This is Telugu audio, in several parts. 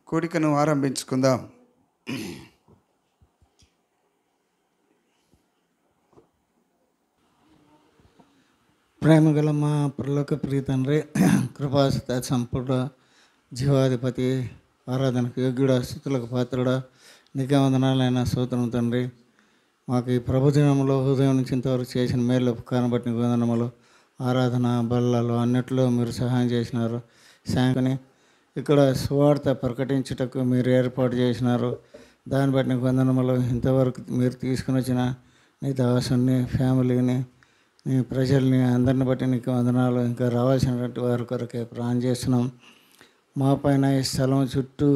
కూడికను ఆరంభించుకుందాం. ప్రేమగల మా పరలోక ప్రియ తండ్రి, కృపాసత సంపూర్ణ జీవాధిపతి, ఆరాధనకు యోగ్యుడ, స్థుతులకు పాత్రుడ, నీకే వందనాలైన స్తోత్రం తండ్రి. మాకు ఈ ప్రభుదినంలో ఉదయం నుంచి ఇంతవరకు చేసిన మేలు ఉపకారం బట్టి నీకు వందనములు. ఆరాధన బల్లలు అన్నిట్లో మీరు సహాయం చేసినారు. సాయంత్రం ఇక్కడ సువార్త ప్రకటించుటకు మీరు ఏర్పాటు చేసినారు. దాన్ని బట్టి నీకు వందనములు. ఇంతవరకు మీరు తీసుకుని వచ్చిన నీ దాసుని, ఫ్యామిలీని, నీ ప్రజల్ని అందరిని బట్టి నీకు వందనాలు. ఇంకా రావాల్సినటువంటి వారి కొరకే ప్రార్థన చేస్తున్నాం. మా పైన, ఈ స్థలం చుట్టూ,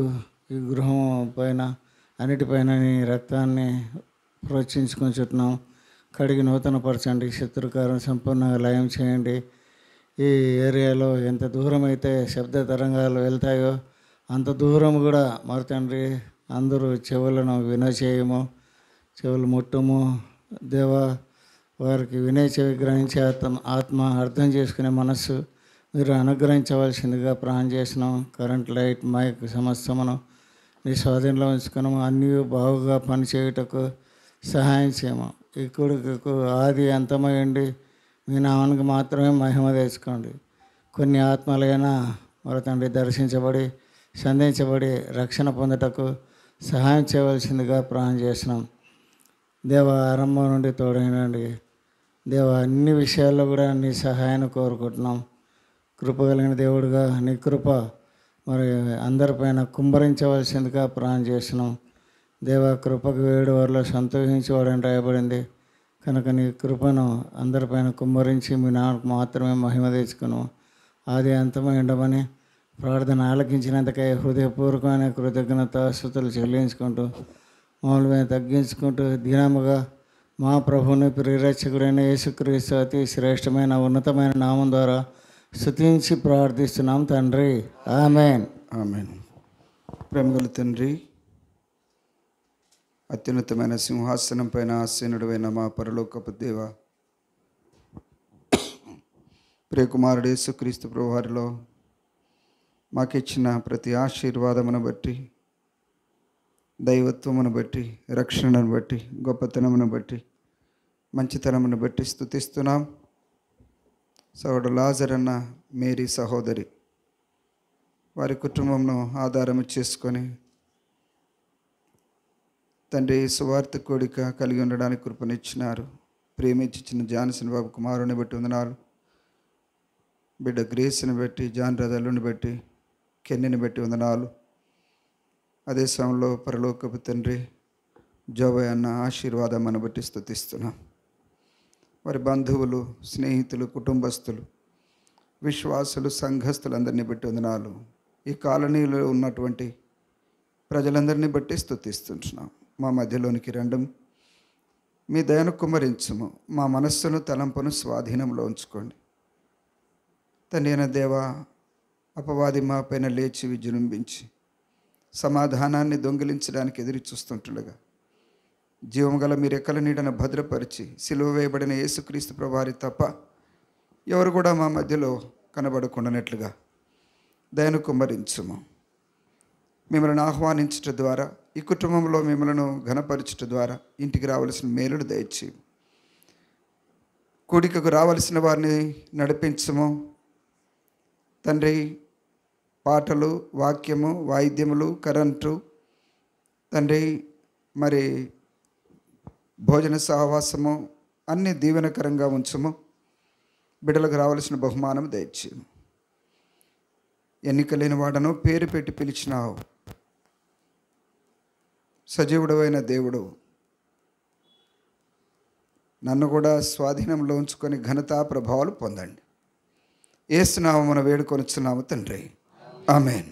ఈ గృహం పైన, అన్నిటిపైన నీ రక్తాన్ని ప్రోత్సహించుకుంటున్నాం. కడిగి నూతనపరచండి. శత్రుకారం సంపూర్ణంగా లయం చేయండి. ఈ ఏరియాలో ఎంత దూరం అయితే శబ్ద తరంగాలు వెళ్తాయో అంత దూరం కూడా మరి తండ్రి అందరూ చెవులను వినచేయము, చెవులు ముట్టము. దేవా, వారికి వినే చెవి గ్రహించే ఆత్మ అర్థం చేసుకునే మనస్సు మీరు అనుగ్రహించవలసిందిగా ప్రార్థన చేసినాం. కరెంట్, లైట్, మైక్ సమస్తమును నీ స్వాధీనంలో ఉంచుకున్నాము. అన్నీ బాగుగా పనిచేయుటకు సహాయం చేయము. ఈ కొడుకు ఆది అంతమయండి మీ నామానికి మాత్రమే మహిమ తెచ్చుకోండి. కొన్ని ఆత్మలైనా మరి తండ్రి దర్శించబడి, సంధించబడి రక్షణ పొందుటకు సహాయం చేయవలసిందిగా ప్రార్థన చేస్తున్నాం. దేవ, ఆరంభం నుండి తోడైనండి. దేవ, అన్ని విషయాల్లో కూడా నీ సహాయాన్ని కోరుకుంటున్నాం. కృప కలిగిన దేవుడుగా నీ కృప మరి అందరిపైన కుమ్మరించవలసిందిగా ప్రార్థన చేస్తున్నాం. దేవ, కృపకు వేడు వారిలో సంతోషించేవాడని రాయబడింది కనుక నీ కృపను అందరిపైన కుమ్మరించి మీ నాన్నకు మాత్రమే మహిమ తెచ్చుకును. ఆది అంతమై ఉండమని ప్రార్థన ఆలకించినందుకై హృదయపూర్వకమైన కృతజ్ఞత స్తుతులు చెల్లించుకుంటూ మమ్మల్ని తగ్గించుకుంటూ దీనముగా మా ప్రభుని ప్రియరక్షకుడైన యేసుక్రీస్తు అతి శ్రేష్టమైన ఉన్నతమైన నామం ద్వారా స్తుతించి ప్రార్థిస్తున్నాం తండ్రి. ఆమెన్. ఆమేన్. ప్రేమగల తండ్రి, అత్యున్నతమైన సింహాసనం పైన ఆసీనుడైన మా పరలోకపు దేవ, ప్రియకుమారుడు యేసుక్రీస్తు ప్రభువారిలో మాకిచ్చిన ప్రతి ఆశీర్వాదమును బట్టి, దైవత్వమును బట్టి, రక్షణను బట్టి, గొప్పతనమును బట్టి, మంచితనమును బట్టి స్తుతిస్తున్నాం. సోదరుడు లాజర్ అన్న మేరీ సహోదరి వారి కుటుంబంను ఆధారము చేసుకొని తండ్రి సువార్త కోడిక కలిగి ఉండడానికి కృపనిచ్చినారు. ప్రేమించిన జాన్సన్ బాబు కుమారుని బట్టి వందనాలు. బిడ్డ గ్రేస్ని బట్టి, జాన్ రథలుని బట్టి, కెన్నిని బట్టి వందనాలు. అదే సమయంలో పరలోకపు తండ్రి జోబయ్ అన్న ఆశీర్వాదం బట్టి స్తుతిస్తున్నాం. వారి బంధువులు, స్నేహితులు, కుటుంబస్తులు, విశ్వాసులు, సంఘస్థులందరినీ బట్టి వందనాలు. ఈ కాలనీలో ఉన్నటువంటి ప్రజలందరినీ బట్టి స్తుతిస్తుంటున్నాం. మా మధ్యలోనికి రండి, మీ దయను కుమ్మరించుము, మా మనస్సును, తలంపును స్వాధీనంలో ఉంచుకోండి. తండ్రి అయిన దేవ, అపవాది మా పైన లేచి విజృంభించి సమాధానాన్ని దొంగిలించడానికి ఎదురు చూస్తుంటుండగా జీవం గల మీ రెక్కల నీడను భద్రపరిచి సిలువ వేయబడిన యేసుక్రీస్తు ప్రభువారి తప్ప ఎవరు కూడా మా మధ్యలో కనబడకుండానట్లుగా దయను కుమ్మరించుము. మిమ్మల్ని ఆహ్వానించటం ద్వారా, ఈ కుటుంబంలో మిమ్మల్ని ఘనపరచటం ద్వారా ఇంటికి రావలసిన మేలును దయచేయము. కూడికకు రావలసిన వారిని నడిపించము తండ్రి. పాటలు, వాక్యము, వాయిద్యములు, కరెంటు తండ్రి, మరి భోజన సహవాసము అన్నీ దీవెనకరంగా ఉంచము. బిడ్డలకు రావలసిన బహుమానం దయచేయము. ఎన్నికలేని వాడను పేరు పెట్టి పిలిచినావు. సజీవుడవైన దేవుడు, నన్ను కూడా స్వాధీనంలో ఉంచుకొని ఘనతా ప్రభావాలు పొందండి. యేసు నామమున వేడుకొనుచున్నాము తండ్రి. ఆమేన్.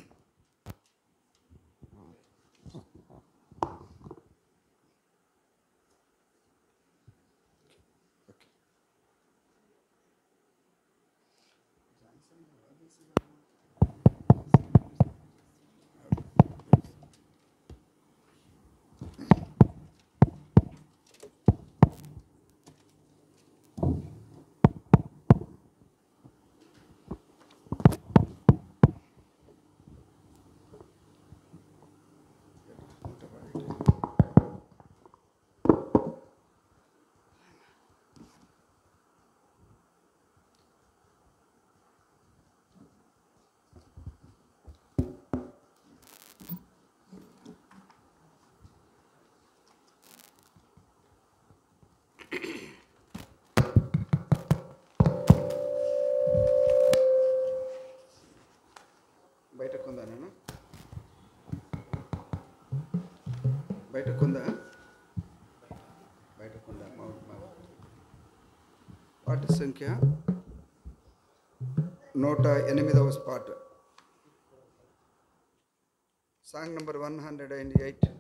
బయటకుందా? బయటకుందా? పాట సంఖ్య 108వ పాట, సాంగ్ నంబర్ 108.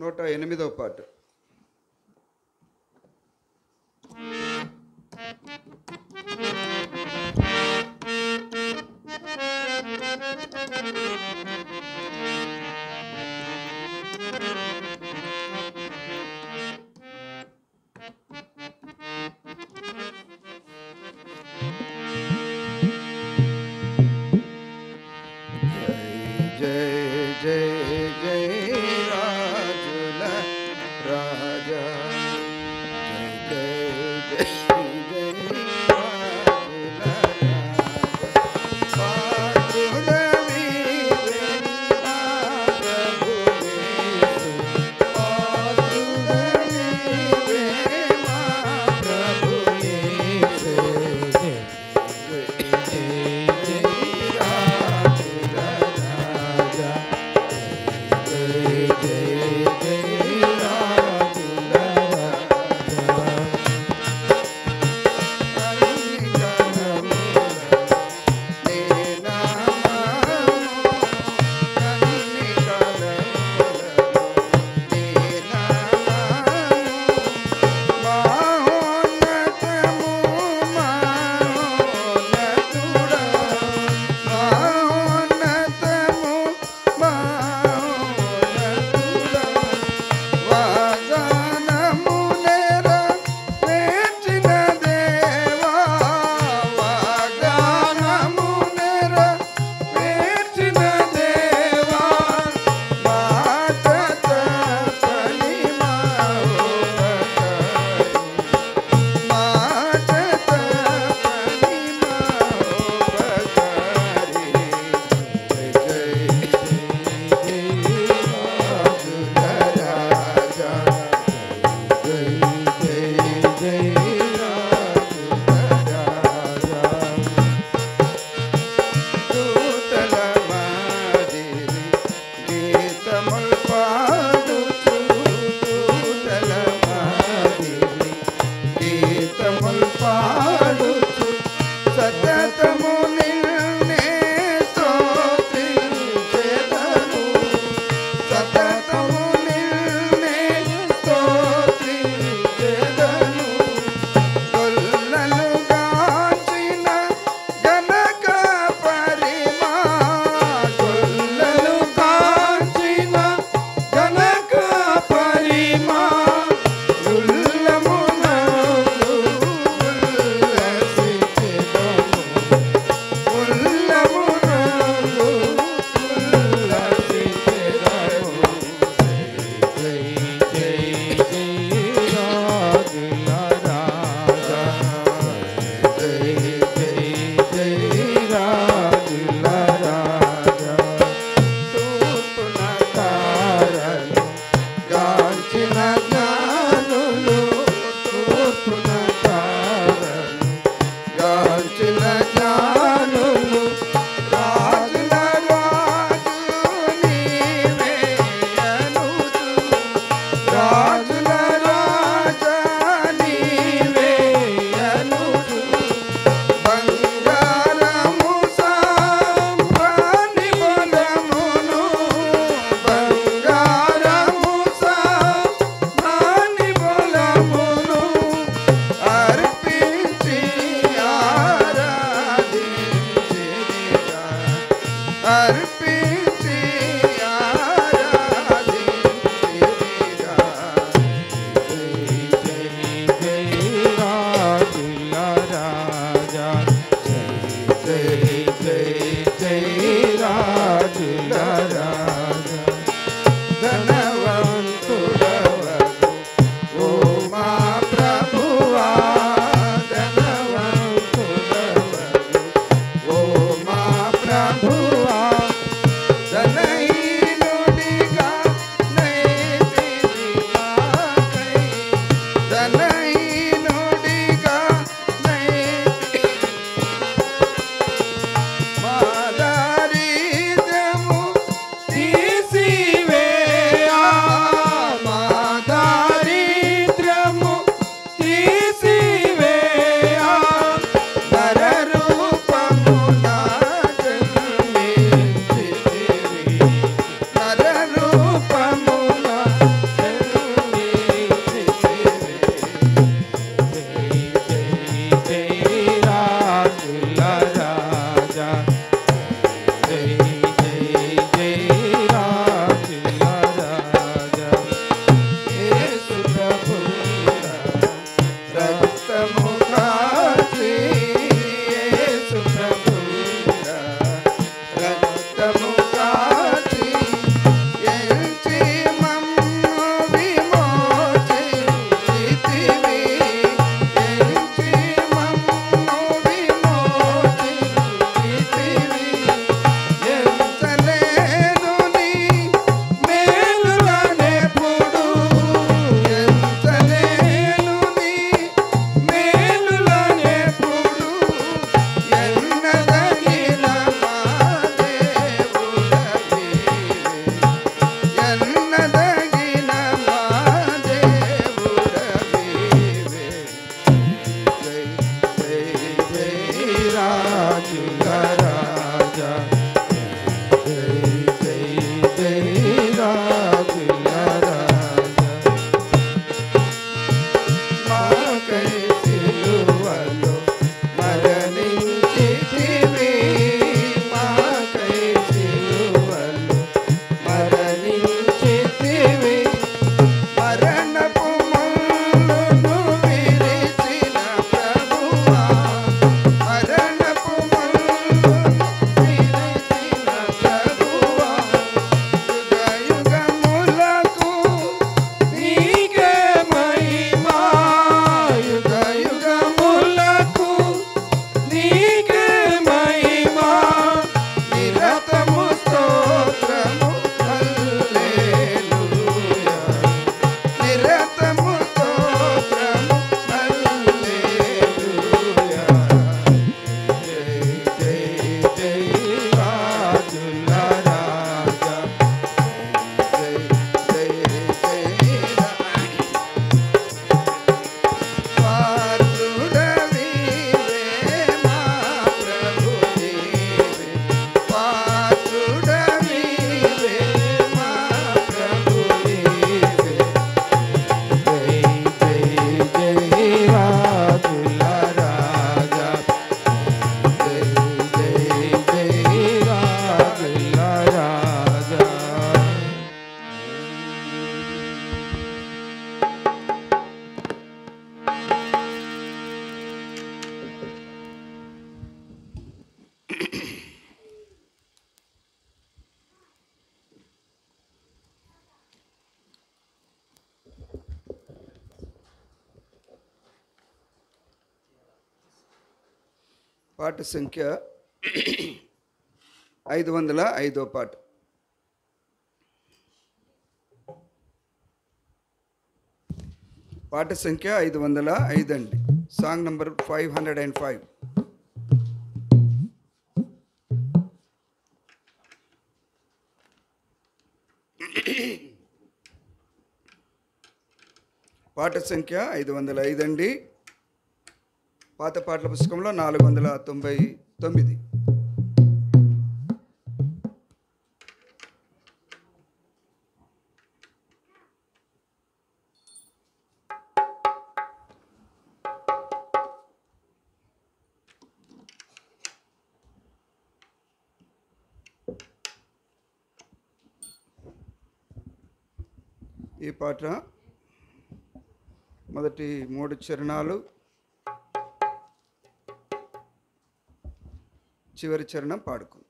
నూట 8వ పాట. పాట సంఖ్య 505 పాట. పాట సంఖ్య 505 అండి. Song number 505. పాట సంఖ్య 505 అండి. పాత పాటల పుస్తకంలో 499. ఈ పాట మొదటి 3 చరణాలు, చివరి చరణం పాడుకుందాం.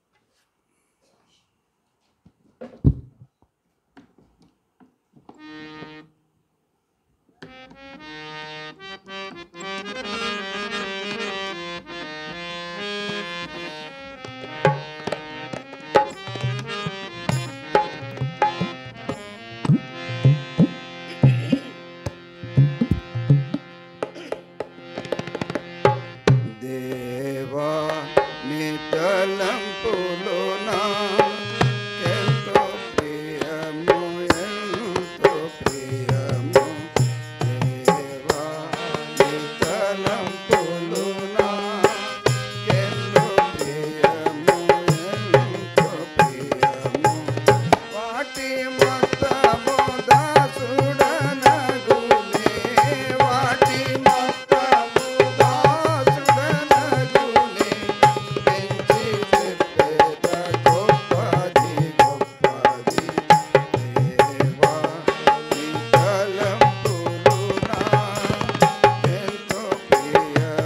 దేవా నీ తలంపులు నాకెంతో ప్రియము, ఎంతో ప్రియము. దేవా నీ తలంపులు నాకెంతో ప్రియము, ఎంతో ప్రియము. వాటి మొత్తము దాసుడనగునే, వాటి మొత్తము దాసుడనగునే. పెంచి చెప్పేద గొప్పది గొప్పది. దేవా నీ తలంపులు నాకెంతో ప్రియము,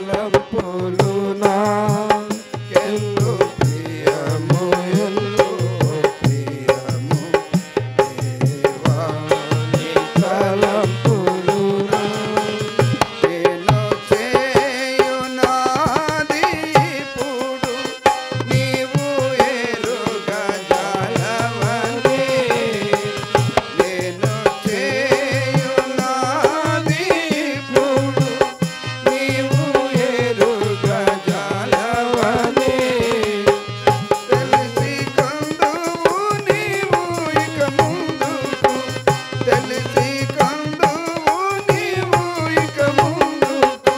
తలంపులు నాకెంతో ప్రియము ఎంతో ప్రియము దేవా నీ తలంపులు నేను చేయునాది ఇప్పుడు నీవు ఎరుగజాలవని. నేను చేయునాది ఇప్పుడు నీవు ఎరుగజాలవని. తెలిసి కందువు నీవు ఇక ముందుకు, తెలిసి కందువు నీవు ఇక ముందుకు.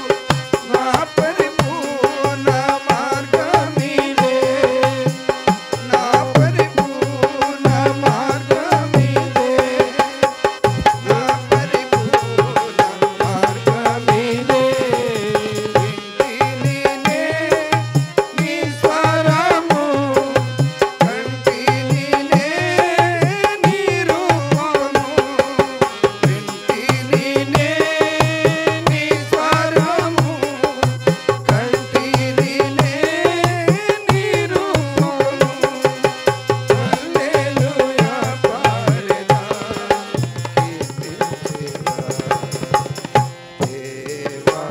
నా పరిపూర్ణ మార్గమిదే, నా పరిపూర్ణ మార్గమిదే, నా పరిపూర్ణ మార్గమిదే. వింటినినే నీ స్వరము, కంటినినే నీ రూపము. వింటినినే నీ స్వరము, కంటినినే నీ రూపము. హల్లెలూయా పాడెదా, కీర్తించెదా. దేవా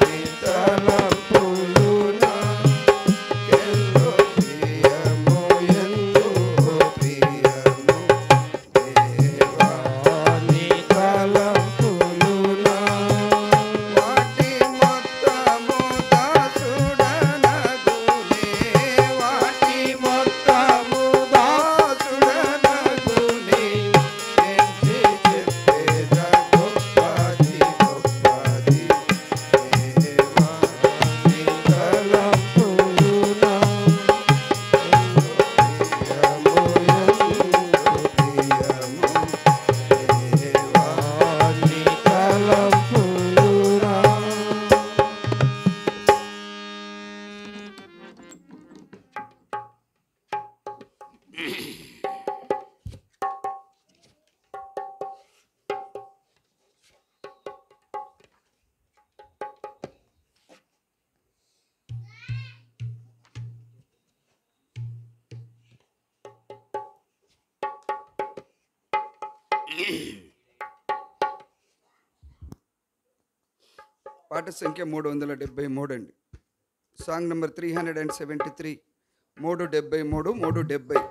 నీ తలంపులు నాకెంతో ప్రియము ఎంతో ప్రియము దేవా నీ తలంపులు వాటి మొత్తము దాసుడనగునే, వాటి మొత్తము దాసుడనగునే. ఎంచి చెప్పేద గొప్పది గొప్పది దేవా నీ తలంపులు ప్రియము ఎంతో ప్రియము దేవా నీ తలంపులు పాట సంఖ్య 373 అండి. Song number 373, 373, 370.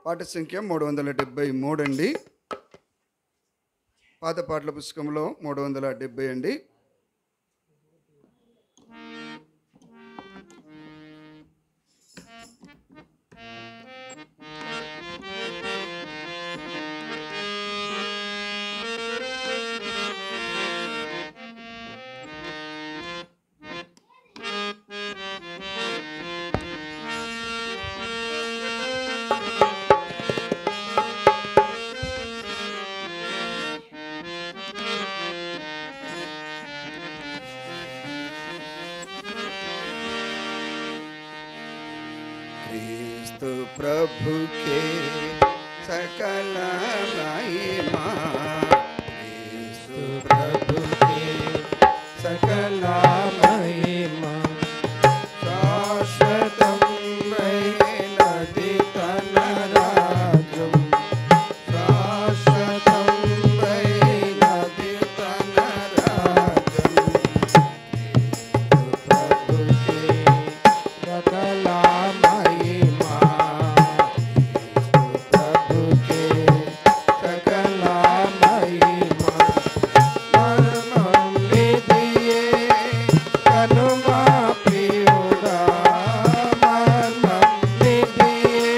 పాట సంఖ్య 373 అండి. పాత పాటల పుస్తకంలో 370 అండి. क्रिस्तु प्रभु के सकल महिमा, क्रिस्तु प्रभु के सकल महिमा शाश्वतं वैनति तनराजं, शाश्वतं वैनति तनराजं. क्रिस्तु प्रभु के सकल महिमा प्रभु के सकल महिमा. मर्मं विधिये कनुमा प्रियुगा, मर्मं विधिये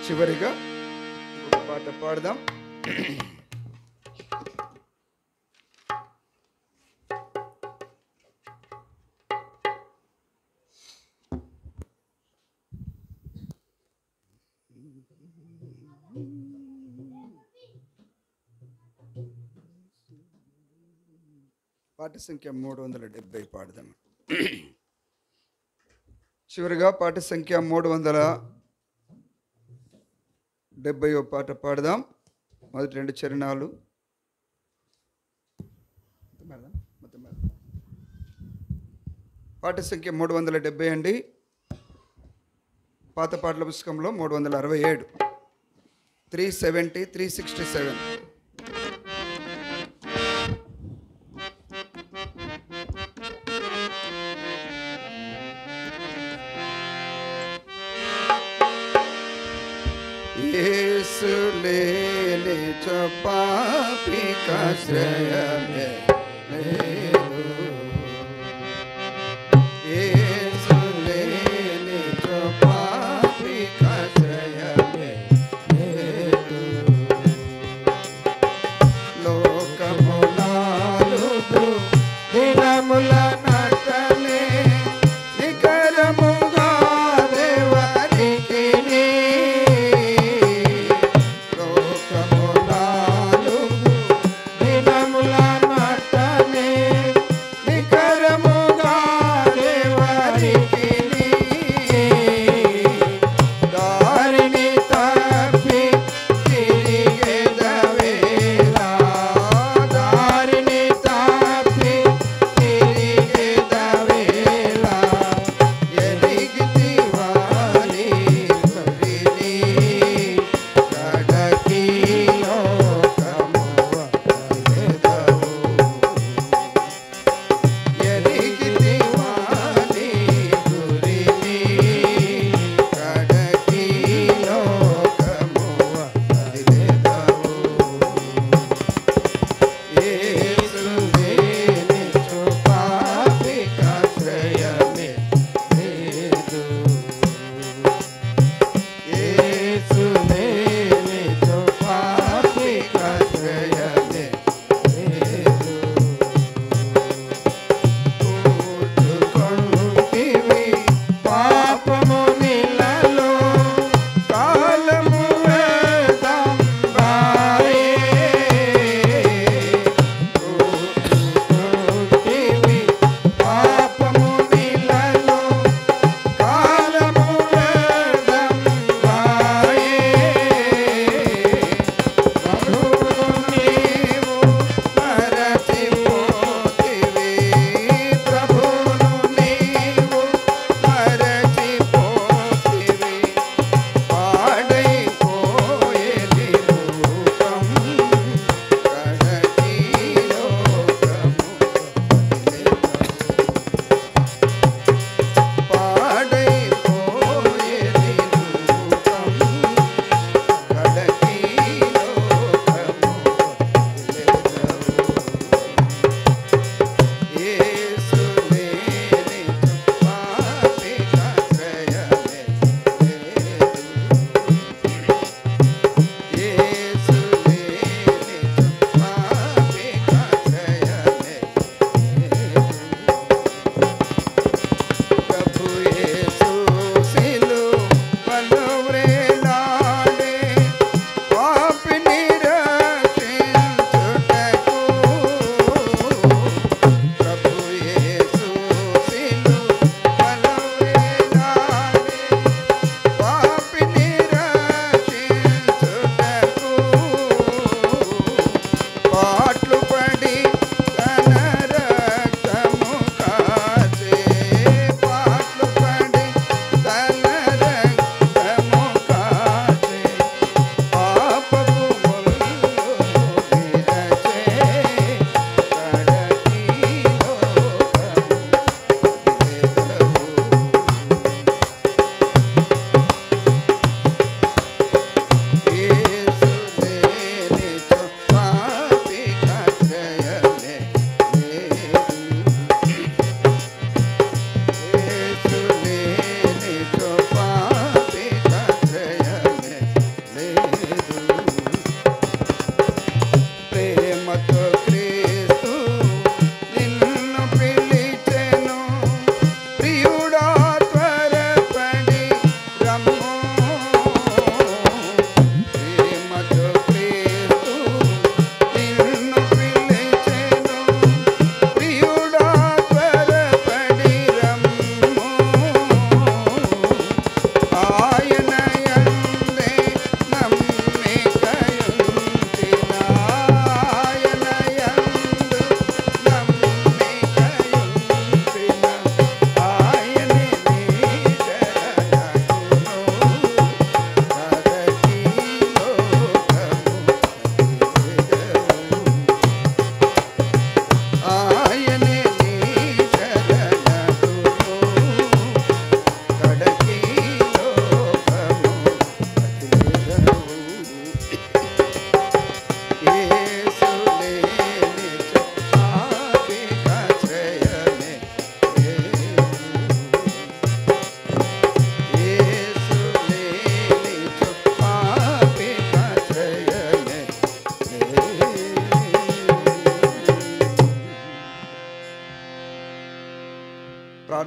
చివరిగా ఒక పాట పాడదాం. పాట సంఖ్య 370 పాడదాం. చివరిగా పాట సంఖ్య 370 పాట పాడదాం. మొదటి 2 చరణాలు. పాట సంఖ్య 370 అండి. పాత పాటల పుస్తకంలో 367, 370, 367. యేసు లేని పాపికాశ్రయమే లేదు. యేసు లేని పాపికాశ్రయమే లేదు. లోకములాలుతూ దినముల నటనే నికరముగా దేవనికి దినముల నటనే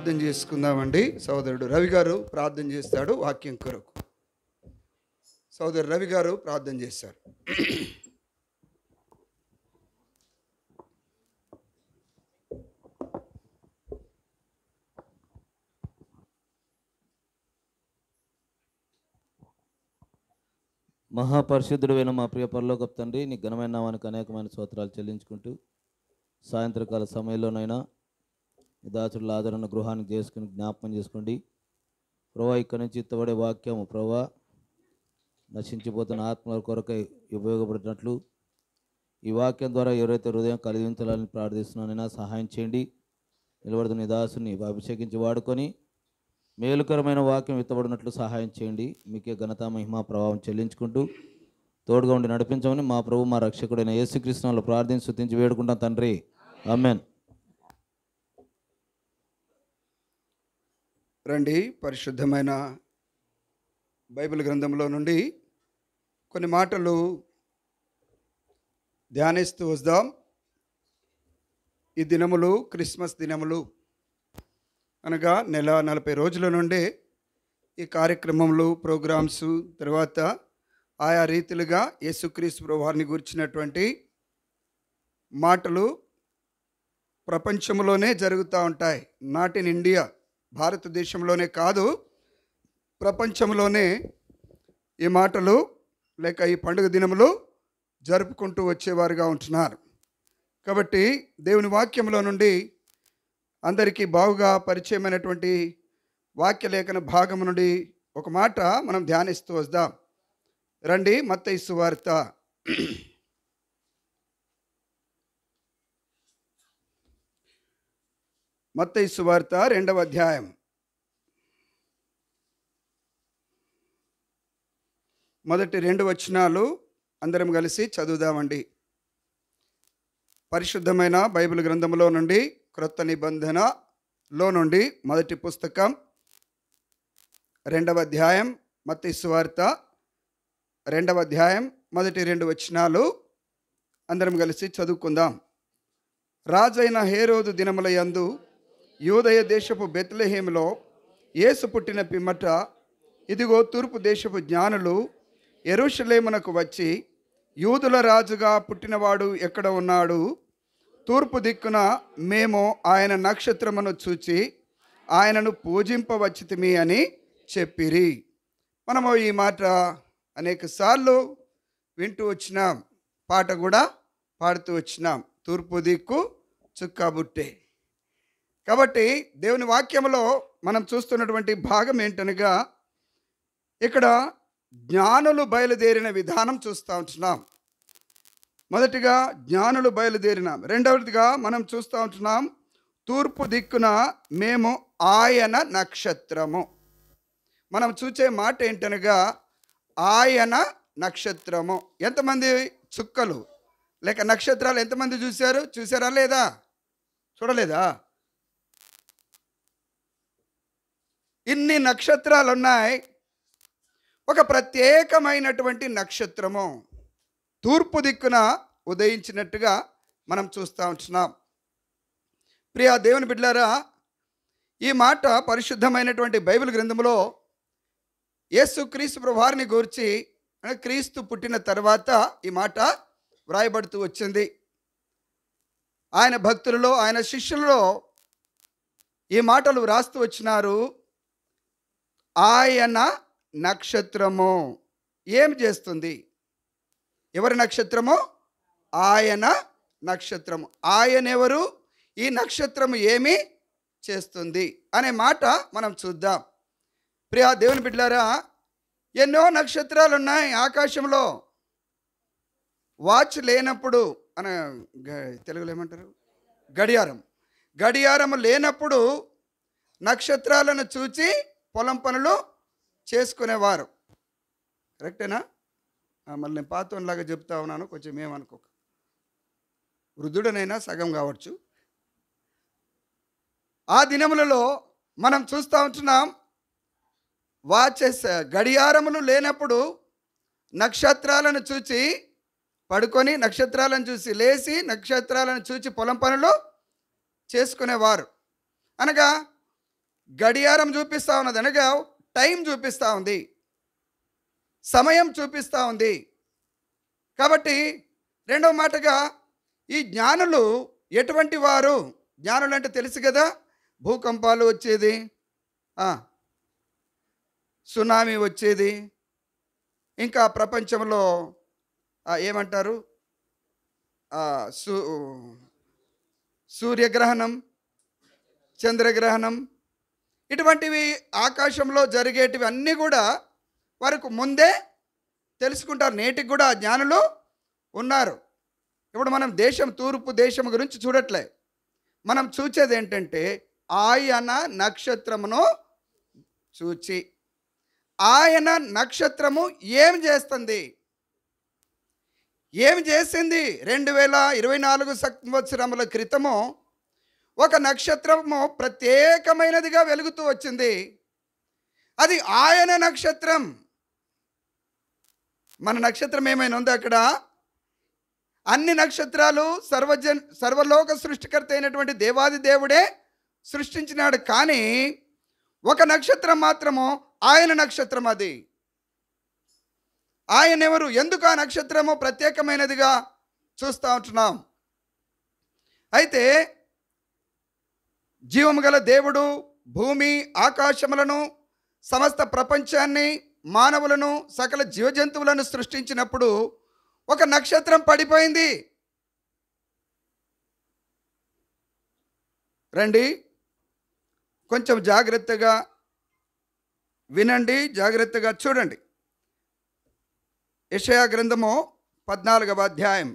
ప్రార్థన చేసుకుందామండి. సోదరుడు రవి గారు ప్రార్థన చేస్తాడు వాక్యం కొరకు. సోదరుడు రవి గారు ప్రార్థన చేశారు. మహాపరిశుద్ధుడైన మా ప్రియ పరలోకపు తండ్రి, నీ ఘనమైన నామానికి అనేకమైన స్తోత్రాలు చెల్లించుకుంటూ సాయంత్రకాల సమయంలోనైనా ఈ దాసుల ఆదరణ గృహానికి చేసుకుని జ్ఞాపకం చేసుకోండి ప్రభా. ఇక్కడి నుంచి ఇత్తబడే వాక్యము ప్రభా నశించిపోతున్న ఆత్మల కొరకై ఉపయోగపడినట్లు ఈ వాక్యం ద్వారా ఎవరైతే హృదయం కలిగించాలని ప్రార్థిస్తున్నానైనా సహాయం చేయండి. నిలబడుతున్న ఈ దాసుని అభిషేకించి వాడుకొని మేలుకరమైన వాక్యం ఎత్తబడినట్లు సహాయం చేయండి. మీకే ఘనత మహిమ ప్రభావం చెల్లించుకుంటూ తోడుగా ఉండి నడిపించమని మా ప్రభు మా రక్షకుడైన యేసుక్రీస్తునామములో ప్రార్థించి స్తుతించి వేడుకుంటాం తండ్రి, ఆమేన్. రండి, పరిశుద్ధమైన బైబిల్ గ్రంథంలో నుండి కొన్ని మాటలు ధ్యానిస్తూ వద్దాం. ఈ దినములు క్రిస్మస్ దినములు అనగా నెల 40 రోజుల నుండి ఈ కార్యక్రమంలో ప్రోగ్రామ్స్ తర్వాత ఆయా రీతిలుగా యేసుక్రీస్తు ప్రభువారిని గురించినటువంటి మాటలు ప్రపంచంలోనే జరుగుతూ ఉంటాయి. నాట్ ఇన్ ఇండియా, భారతదేశంలోనే కాదు, ప్రపంచంలోనే ఈ మాటలు లేక ఈ పండుగ దినములు జరుపుకుంటూ వచ్చేవారుగా ఉంటున్నారు. కాబట్టి దేవుని వాక్యంలో నుండి అందరికీ బాగుగా పరిచయమైనటువంటి వాక్యలేఖన భాగం నుండి ఒక మాట మనం ధ్యానిస్తూ వద్దాం. రండి, మత్తయి సువార్త మత్తయి సువార్త 2వ అధ్యాయం మొదటి 2 వచనాలు అందరం కలిసి చదువుదామండి. పరిశుద్ధమైన బైబిల్ గ్రంథంలో నుండి క్రొత్త నిబంధనలో నుండి మొదటి పుస్తకం 2వ అధ్యాయం మత్తయి సువార్త 2వ అధ్యాయం మొదటి 2 వచనాలు అందరం కలిసి చదువుకుందాం. రాజైన హేరోదు దినముల యందు యూదయ దేశపు బెత్లెహేములో యేసు పుట్టిన పిమ్మట ఇదిగో తూర్పు దేశపు జ్ఞానులు యెరూషలేమునకు వచ్చి, యూదుల రాజుగా పుట్టినవాడు ఎక్కడ ఉన్నాడు? తూర్పు దిక్కున మేము ఆయన నక్షత్రమును చూచి ఆయనను పూజింపవచ్చితిమి అని చెప్పిరి. మనము ఈ మాట అనేక సార్లు వింటూ వచ్చినాం, పాట కూడా పాడుతూ వచ్చినాం. తూర్పు దిక్కు చుక్కబుట్టే. కాబట్టి దేవుని వాక్యంలో మనం చూస్తున్నటువంటి భాగం ఏంటనగా ఇక్కడ జ్ఞానులు బయలుదేరిన విధానం చూస్తూ ఉంటున్నాం. మొదటిగా జ్ఞానులు బయలుదేరిన, రెండవదిగా మనం చూస్తూ ఉంటున్నాం తూర్పు దిక్కున మేము ఆయన నక్షత్రము. మనం చూసే మాట ఏంటనగా ఆయన నక్షత్రము. ఎంతమంది చుక్కలు లేక నక్షత్రాలు ఎంతమంది చూసారా లేదా? చూడలేదా? ఇన్ని నక్షత్రాలు ఉన్నాయి. ఒక ప్రత్యేకమైనటువంటి నక్షత్రము తూర్పు దిక్కున ఉదయించినట్టుగా మనం చూస్తూ ఉంటున్నాం. ప్రియ దేవుని బిడ్డలారా, ఈ మాట పరిశుద్ధమైనటువంటి బైబిల్ గ్రంథంలో యేసుక్రీస్తు ప్రభువారిని గూర్చి క్రీస్తు పుట్టిన తర్వాత ఈ మాట వ్రాయబడుతూ వచ్చింది. ఆయన భక్తులలో ఆయన శిష్యులలో ఈ మాటలు వ్రాస్తూ వచ్చినారు. ఆయన నక్షత్రము ఏం చేస్తుంది? ఎవరి నక్షత్రము? ఆయన నక్షత్రము. ఆయన ఎవరు? ఈ నక్షత్రము ఏమి చేస్తుంది అనే మాట మనం చూద్దాం. ప్రియ దేవుని బిడ్డలారా, ఎన్నో నక్షత్రాలు ఉన్నాయి ఆకాశంలో. వాచ్ లేనప్పుడు తెలుగులో ఏమంటారు? గడియారం లేనప్పుడు నక్షత్రాలను చూచి పొలం పనులు చేసుకునేవారు. కరెక్టేనా? మళ్ళీ నేను పాతలాగా చెప్తా ఉన్నాను, కొంచెం ఏమనుకోక. వృద్ధుడనైనా సగం కావచ్చు. ఆ దినములలో మనం చూస్తూ ఉంటున్నాం, వాచెస్ గడియారములు లేనప్పుడు నక్షత్రాలను చూచి పడుకొని, నక్షత్రాలను చూసి లేచి, నక్షత్రాలను చూచి పొలం పనులు చేసుకునేవారు. అనగా గడియారం చూపిస్తూ ఉన్నది, అనగా టైం చూపిస్తూ ఉంది, సమయం చూపిస్తూ ఉంది. కాబట్టి రెండవ మాటగా ఈ జ్ఞానులు ఎటువంటి వారు? జ్ఞానులు అంటే తెలుసు కదా, భూకంపాలు వచ్చేది, సునామీ వచ్చేది, ఇంకా ప్రపంచంలో ఏమంటారు, సూర్యగ్రహణం, చంద్రగ్రహణం, ఇటువంటివి ఆకాశంలో జరిగేటివి అన్నీ కూడా వారికి ముందే తెలుసుకుంటారు. నేటికి కూడా జ్ఞానులు ఉన్నారు. ఇప్పుడు మనం తూర్పు దేశం గురించి చూడట్లే, మనం చూచేది ఏంటంటే ఆయన నక్షత్రమును చూచి, ఆయన నక్షత్రము ఏం చేస్తుంది, ఏమి చేసింది? 2024 సంవత్సరముల క్రితము ఒక నక్షత్రము ప్రత్యేకమైనదిగా వెలుగుతూ వచ్చింది. అది ఆయన నక్షత్రం. మన నక్షత్రం ఏమైనా ఉందా అక్కడ? అన్ని నక్షత్రాలు సర్వలోక సృష్టికర్త అయినటువంటి దేవాది దేవుడే సృష్టించినాడు. కానీ ఒక నక్షత్రం మాత్రము ఆయన నక్షత్రం. అది ఆయన ఎవరు? ఎందుకు ఆ నక్షత్రము ప్రత్యేకమైనదిగా చూస్తూ ఉంటున్నాం. అయితే జీవము గల దేవుడు భూమి ఆకాశములను, సమస్త ప్రపంచాన్ని, మానవులను, సకల జీవజంతువులను సృష్టించినప్పుడు ఒక నక్షత్రం పడిపోయింది. రండి, కొంచెం జాగ్రత్తగా వినండి, జాగ్రత్తగా చూడండి. యెషయా గ్రంథము 14వ అధ్యాయం.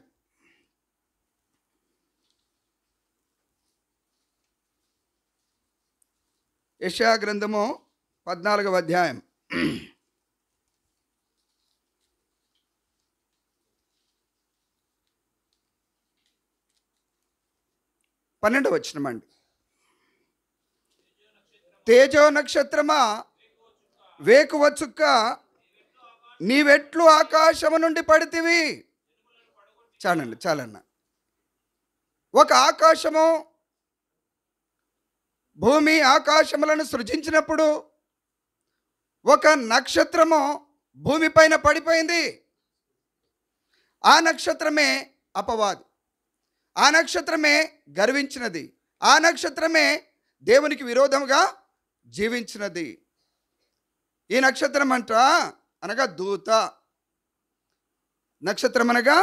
యెషయా గ్రంథము 14వ అధ్యాయం 12వ వచనమండి. తేజో నక్షత్రమా, వేకువ చుక్క, నీవెట్లు ఆకాశము నుండి పడితివి. చాలన్న. ఒక ఆకాశము, భూమి ఆకాశములను సృజించినప్పుడు ఒక నక్షత్రము భూమిపైన పడిపోయింది. ఆ నక్షత్రమే అపవాది, ఆ నక్షత్రమే గర్వించినది, ఆ నక్షత్రమే దేవునికి విరోధముగా జీవించినది. ఈ నక్షత్రం అనగా దూత. నక్షత్రం అనగా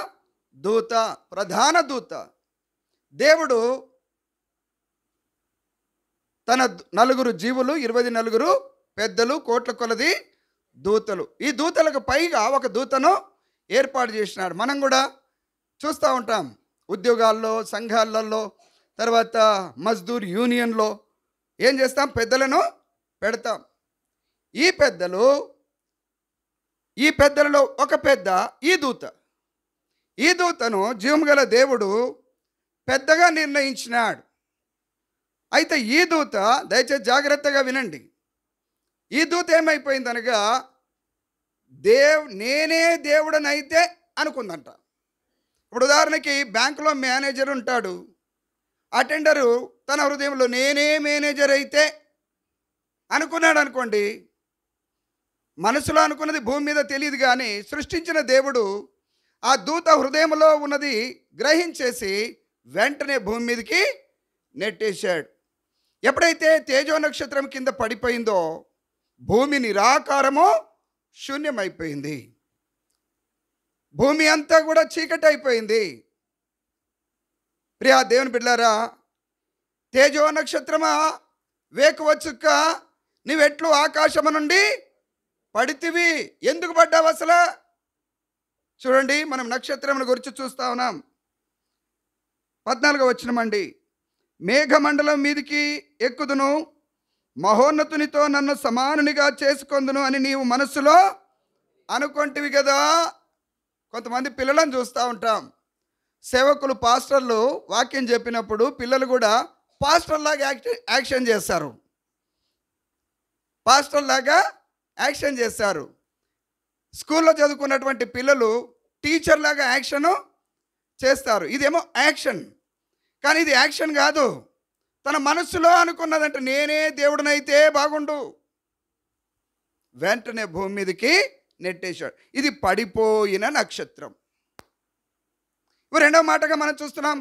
దూత, ప్రధాన దూత. దేవుడు తన 4 జీవులు, 24 పెద్దలు, కోట్ల కొలది దూతలు, ఈ దూతలకు పైగా ఒక దూతను ఏర్పాటు చేసినాడు. మనం కూడా చూస్తూ ఉంటాం ఉద్యోగాల్లో, సంఘాలలో, తర్వాత మజ్దూర్ యూనియన్లో ఏం చేస్తాం? పెద్దలను పెడతాం. ఈ పెద్దలలో ఒక పెద్ద ఈ దూత. ఈ దూతను జీవము గల దేవుడు పెద్దగా నిర్ణయించినాడు. అయితే ఈ దూత, దయచేసి జాగ్రత్తగా వినండి, ఈ దూత ఏమైపోయిందనగా నేనే దేవుడనైతే అనుకుందంట. ఇప్పుడు ఉదాహరణకి బ్యాంకులో మేనేజర్ ఉంటాడు, అటెండరు తన హృదయంలో నేనే మేనేజర్ అయితే అనుకున్నాడు అనుకోండి. మనసులో అనుకున్నది భూమి మీద తెలియదు, కానీ సృష్టించిన దేవుడు ఆ దూత హృదయంలో ఉన్నది గ్రహించేసి వెంటనే భూమి మీదకి నెట్టేశాడు. ఎప్పుడైతే తేజో నక్షత్రం కింద పడిపోయిందో భూమి నిరాకారము, శూన్యమైపోయింది. భూమి అంతా కూడా చీకటి అయిపోయింది. ప్రియా దేవుని బిడ్డలారా, తేజో నక్షత్రమా, వేకువ చుక్క, నీవెట్లు ఆకాశము నుండి పడితివి. ఎందుకు పడ్డావు అసలు? చూడండి, మనం నక్షత్రముల గురించి చూస్తా ఉన్నాం. 14వ వచనమండి. మేఘమండలం మీదికి ఎక్కుదును, మహోన్నతునితో నన్ను సమానునిగా చేసుకొందును అని నీవు మనస్సులో అనుకొంటివి కదా. కొంతమంది పిల్లలను చూస్తూ ఉంటాం, సేవకులు, పాస్టర్లు వాక్యం చెప్పినప్పుడు పిల్లలు కూడా పాస్టర్లాగా యాక్షన్ చేస్తారు, పాస్టర్లాగా యాక్షన్ చేస్తారు. స్కూల్లో చదువుకున్నటువంటి పిల్లలు టీచర్లాగా యాక్షను చేస్తారు. ఇదేమో యాక్షన్, కానీ ఇది యాక్షన్ కాదు. తన మనస్సులో అనుకున్నదంటే నేనే దేవుడినైతే బాగుండు. వెంటనే భూమి మీదకి నెట్టేశాడు. ఇది పడిపోయిన నక్షత్రం. రెండవ మాటగా మనం చూస్తున్నాం.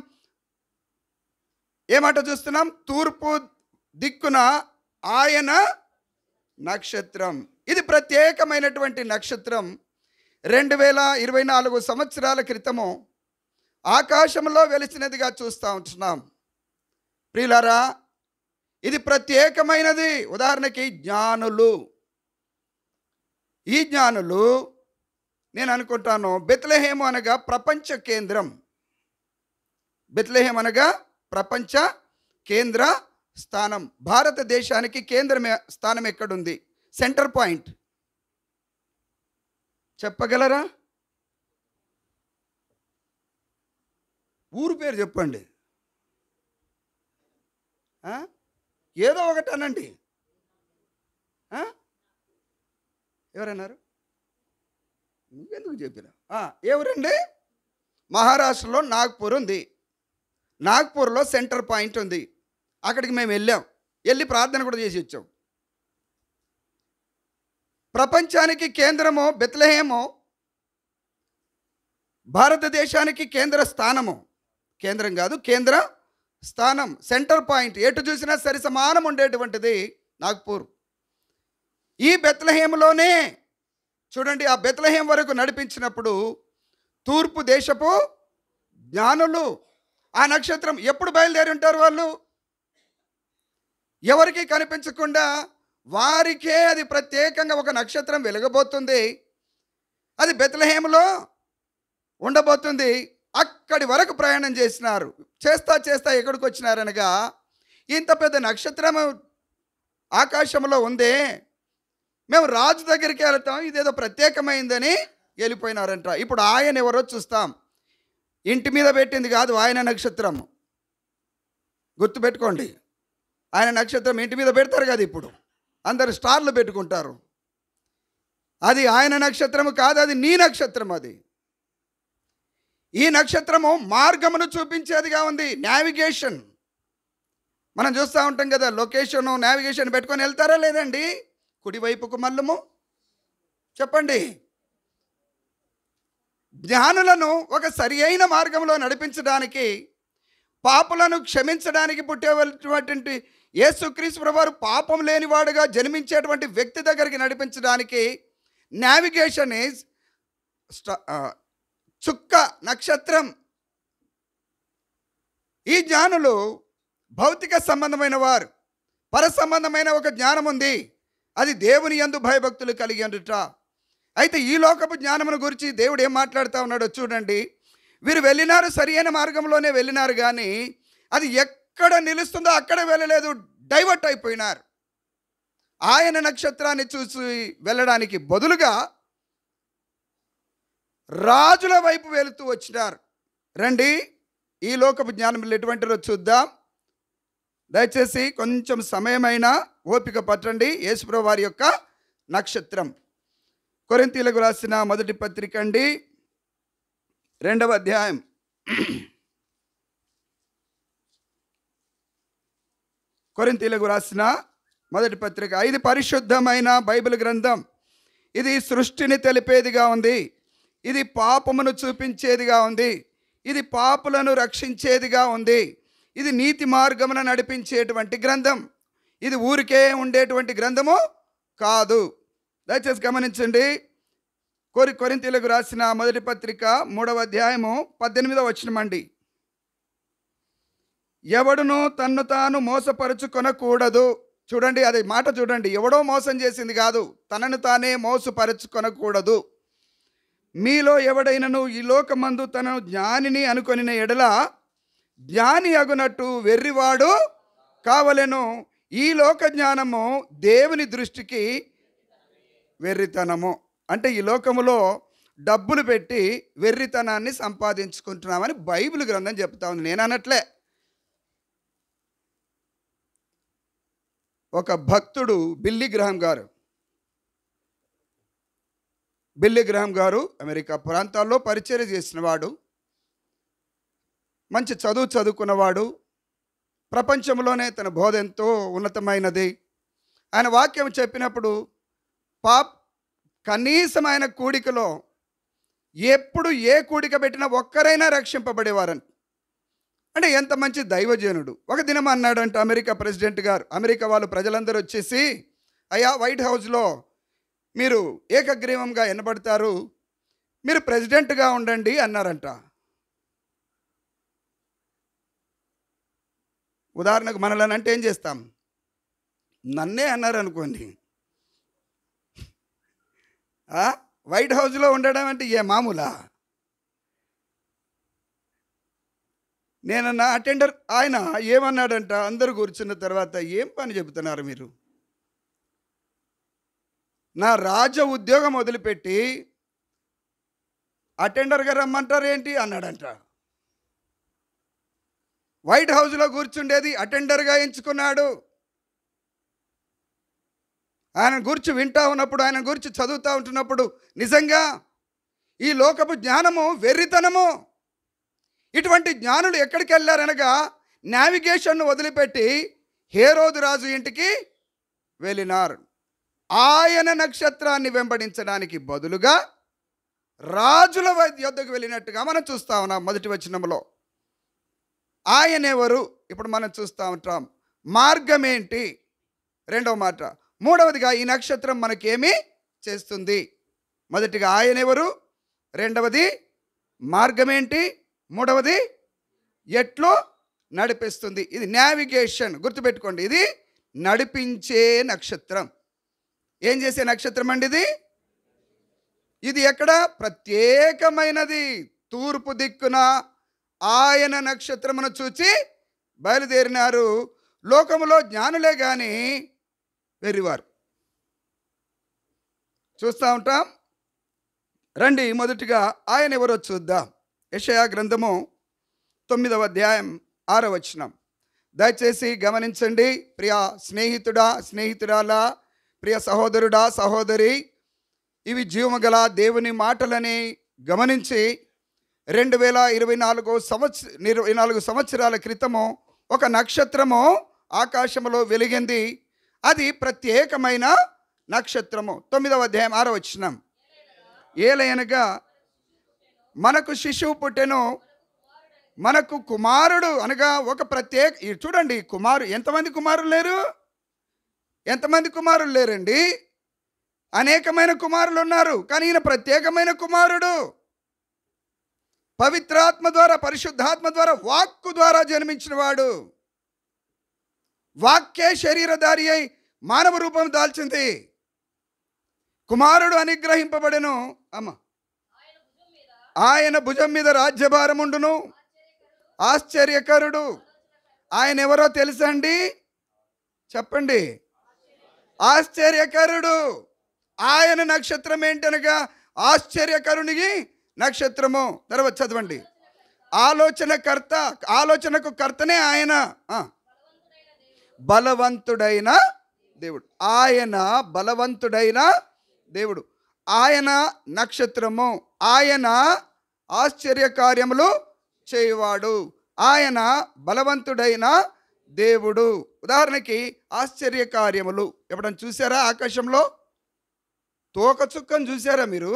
ఏ మాట చూస్తున్నాం? తూర్పు దిక్కున ఆయన నక్షత్రం. ఇది ప్రత్యేకమైనటువంటి నక్షత్రం. 2024 సంవత్సరాల క్రితము ఆకాశంలో వెలిసినదిగా చూస్తూ ఉంటున్నాం. ప్రియులారా, ఇది ప్రత్యేకమైనది. ఉదాహరణకి జ్ఞానులు, ఈ జ్ఞానులు నేను అనుకుంటాను బెత్లెహేము అనగా ప్రపంచ కేంద్రం. బెత్లెహేం అనగా ప్రపంచ కేంద్ర స్థానం. భారతదేశానికి కేంద్ర స్థానం ఎక్కడుంది? సెంటర్ పాయింట్ చెప్పగలరా? ఊరు పేరు చెప్పండి. ఏదో ఒకటి అనండి. ఎవరన్నారు? నువ్వెందుకు చెప్పినా? ఎవరండి? మహారాష్ట్రలో నాగ్పూర్ ఉంది. నాగ్పూర్లో సెంటర్ పాయింట్ ఉంది. అక్కడికి మేము వెళ్ళి ప్రార్థన కూడా చేసి వచ్చాం. ప్రపంచానికి కేంద్రము బెత్లెహేము, భారతదేశానికి కేంద్ర స్థానము. కేంద్రం కాదు, కేంద్ర స్థానం, సెంటర్ పాయింట్. ఎటు చూసినా సరి సమానం ఉండేటువంటిది నాగ్పూర్. ఈ బెత్లెహేములోనే చూడండి, ఆ బెత్లెహేం వరకు నడిపించినప్పుడు తూర్పు దేశపు జ్ఞానులు ఆ నక్షత్రం ఎప్పుడు బయలుదేరి ఉంటారు? వాళ్ళు ఎవరికి కనిపించకుండా వారికే అది ప్రత్యేకంగా ఒక నక్షత్రం వెలగబోతుంది. అది బెత్లెహేములో ఉండబోతుంది. అక్కడి వరకు ప్రయాణం చేస్తా ఎక్కడికి వచ్చినారనగా ఇంత పెద్ద నక్షత్రం ఆకాశంలో ఉందే, మేము రాజు దగ్గరికి వెళ్తాం, ఇదేదో ప్రత్యేకమైందని వెళ్ళిపోయినారంట. ఇప్పుడు ఆయన ఎవరో చూస్తాం. ఇంటి మీద పెట్టింది కాదు ఆయన నక్షత్రం, గుర్తుపెట్టుకోండి. ఆయన నక్షత్రం ఇంటి మీద పెడతారు కదా, ఇప్పుడు అందరు స్టార్లు పెట్టుకుంటారు. అది ఆయన నక్షత్రము కాదు, అది నీ నక్షత్రం. అది ఈ నక్షత్రము మార్గమును చూపించేదిగా ఉంది. నావిగేషన్ మనం చూస్తూ ఉంటాం కదా, లొకేషన్ నావిగేషన్ పెట్టుకొని వెళ్తారా లేదండి? కుడివైపుకు మల్లము చెప్పండి. జ్ఞానులను ఒక సరి అయిన మార్గంలో నడిపించడానికి, పాపులను క్షమించడానికి పుట్టేటువంటి యేసుక్రీస్తు ప్రభువారు పాపం లేనివాడుగా జన్మించేటువంటి వ్యక్తి దగ్గరికి నడిపించడానికి నావిగేషన్ ఈజ్ చుక్క నక్షత్రం. ఈ జ్ఞానులు భౌతిక సంబంధమైన వారు. పర సంబంధమైన ఒక జ్ఞానం ఉంది, అది దేవుని యందు భయభక్తులు కలిగి ఉండుట. అయితే ఈ లోకపు జ్ఞానమును గురించి దేవుడు ఏం మాట్లాడుతూ ఉన్నాడో చూడండి. వీరు వెళ్ళినారు, సరి అయిన మార్గంలోనే వెళ్ళినారు, కానీ అది ఎక్కడ నిలుస్తుందో అక్కడ వెళ్ళలేదు, డైవర్ట్ అయిపోయినారు. ఆయన నక్షత్రాన్ని చూసి వెళ్ళడానికి బదులుగా రాజుల వైపు వెళుతూ వచ్చినారు. రండి, ఈ లోకపు జ్ఞానం ఎటువంటిదో చూద్దాం. దయచేసి కొంచెం సమయమైనా ఓపిక పట్టండి. యేసుప్రభువు వారి యొక్క నక్షత్రం. కొరింథీయులకు రాసిన మొదటి పత్రిక అండి, 2వ అధ్యాయం. కొరింథీయులకు రాసిన మొదటి పత్రిక. ఇది పరిశుద్ధమైన బైబిల్ గ్రంథం. ఇది సృష్టిని తెలిపేదిగా ఉంది. ఇది పాపమును చూపించేదిగా ఉంది. ఇది పాపులను రక్షించేదిగా ఉంది. ఇది నీతి మార్గమున నడిపించేటువంటి గ్రంథం. ఇది ఊరికే ఉండేటువంటి గ్రంథము కాదు. దయచేసి గమనించండి. కొరింథీయులకు రాసిన మొదటి పత్రిక 3వ అధ్యాయము 18వ వచనమండి. ఎవడును తన్ను తాను మోసపరుచుకొనకూడదు. చూడండి, అది మాట చూడండి. ఎవడో మోసం చేసింది కాదు, తనను తానే మోసపరుచుకొనకూడదు. మీలో ఎవడైనను ఈ లోకమందు తనను జ్ఞానిని అనుకొనిన ఎడల జ్ఞాని అగునట్టు వెర్రివాడు కావలెను. ఈ లోక జ్ఞానము దేవుని దృష్టికి వెర్రితనము. అంటే ఈ లోకములో డబ్బులు పెట్టి వెర్రితనాన్ని సంపాదించుకుంటున్నామని బైబిల్ గ్రంథం చెప్తా ఉంది. నేను అనట్లే. ఒక భక్తుడు బిల్లీ గ్రహాం గారు అమెరికా ప్రాంతాల్లో పరిచర్య చేసినవాడు, మంచి చదువుకున్నవాడు, ప్రపంచంలోనే తన బోధ ఎంతో ఉన్నతమైనది. ఆయన వాక్యం చెప్పినప్పుడు కనీసం ఆయన కూడికలో ఎప్పుడు ఏ కూడిక పెట్టినా ఒక్కరైనా రక్షింపబడేవారని. అంటే ఎంత మంచి దైవజనుడు. ఒక దినం అన్నాడంట అమెరికా ప్రెసిడెంట్ గారు, అమెరికా వాళ్ళు ప్రజలందరూ వచ్చేసి, అయ్యా వైట్ హౌస్లో మీరు ఏకగ్రీవంగా ఎన్నబడతారు, మీరు ప్రెసిడెంట్గా ఉండండి అన్నారంట. ఉదాహరణకు మనల్ని అంటే ఏం చేస్తాం? నన్నే అన్నారు అనుకోండి, వైట్ హౌస్లో ఉండడం అంటే ఏ మామూలా? నేనన్నా అటెండర్, ఆయన ఏమన్నాడంట, అందరూ కూర్చున్న తర్వాత, ఏం పని చెబుతున్నారు మీరు? నా రాజ ఉద్యోగం వదిలిపెట్టి అటెండర్గా రమ్మంటారు ఏంటి అన్నాడంట. వైట్ హౌస్లో కూర్చుండేది అటెండర్గా ఎంచుకున్నాడు. ఆయన గురించి వింటా ఉన్నప్పుడు, ఆయన గురించి చదువుతూ ఉంటున్నప్పుడు, నిజంగా ఈ లోకపు జ్ఞానము వెర్రితనము. ఇటువంటి జ్ఞానులు ఎక్కడికి వెళ్ళారనగా నావిగేషన్ను వదిలిపెట్టి హేరోదు రాజు ఇంటికి వెళ్ళినారు. ఆయన నక్షత్రాన్ని వెంబడించడానికి బదులుగా రాజుల యొద్దకు వెళ్ళినట్టుగా మనం చూస్తూ ఉన్నాం. మొదటి వచనంలో ఆయన ఎవరు ఇప్పుడు మనం చూస్తూ ఉంటాం. మార్గం ఏంటి రెండవ మాట. మూడవదిగా ఈ నక్షత్రం మనకేమి చేస్తుంది? మొదటిగా ఆయన ఎవరు, రెండవది మార్గం ఏంటి, మూడవది ఎట్లో నడిపిస్తుంది. ఇది నావిగేషన్, గుర్తుపెట్టుకోండి. ఇది నడిపించే నక్షత్రం. ఏం చేసే నక్షత్రం అండి ఇది? ఇది ఎక్కడ ప్రత్యేకమైనది. తూర్పు దిక్కున ఆయన నక్షత్రమును చూచి బయలుదేరినారు. లోకములో జ్ఞానులే కానీ వెర్రివారు. చూస్తూ ఉంటాం. రండి మొదటిగా ఆయన ఎవరో చూద్దాం. యెషయా గ్రంథము 9వ అధ్యాయం 6వ వచనం. దయచేసి గమనించండి. ప్రియ స్నేహితుడా, స్నేహితురాలా, ప్రియ సహోదరుడా, సహోదరి, ఇవి జీవము గల దేవుని మాటలని గమనించి 2024 సంవత్సరాల క్రితము ఒక నక్షత్రము ఆకాశంలో వెలిగింది. అది ప్రత్యేకమైన నక్షత్రము. 9వ అధ్యాయం 6వ వచనం. ఏలయనగా మనకు శిశువు పుట్టెను, మనకు కుమారుడు అనగా ఒక ప్రత్యేక. చూడండి, ఎంతమంది కుమారులు లేరు? ఎంతమంది కుమారులు లేరండి? అనేకమైన కుమారులు ఉన్నారు, కానీ ఈయన ప్రత్యేకమైన కుమారుడు. పవిత్రాత్మ ద్వారా, పరిశుద్ధాత్మ ద్వారా, వాక్కు ద్వారా జన్మించిన వాడు. వాక్యే శరీరధారి అయి మానవ రూపం దాల్చింది. కుమారుడు అనుగ్రహింపబడెను. ఆయన భుజం మీద రాజ్యభారం ఉండును. ఆశ్చర్యకరుడు. ఆయన ఎవరో తెలుసండి? చెప్పండి. ఆశ్చర్యకరుడు. ఆయన నక్షత్రం ఏంటనగా ఆశ్చర్యకరునికి నక్షత్రము. తర్వాత చదవండి. ఆలోచనకర్త. ఆలోచనకు కర్తనే ఆయన. బలవంతుడైన దేవుడు. ఆయన బలవంతుడైన దేవుడు. ఆయన నక్షత్రము. ఆయన ఆశ్చర్యకార్యములు చేయువాడు. ఆయన బలవంతుడైన దేవుడు. ఉదాహరణకి ఆశ్చర్యకార్యములు ఎప్పుడైనా చూసారా? ఆకాశంలో తోక చుక్కను చూసారా మీరు?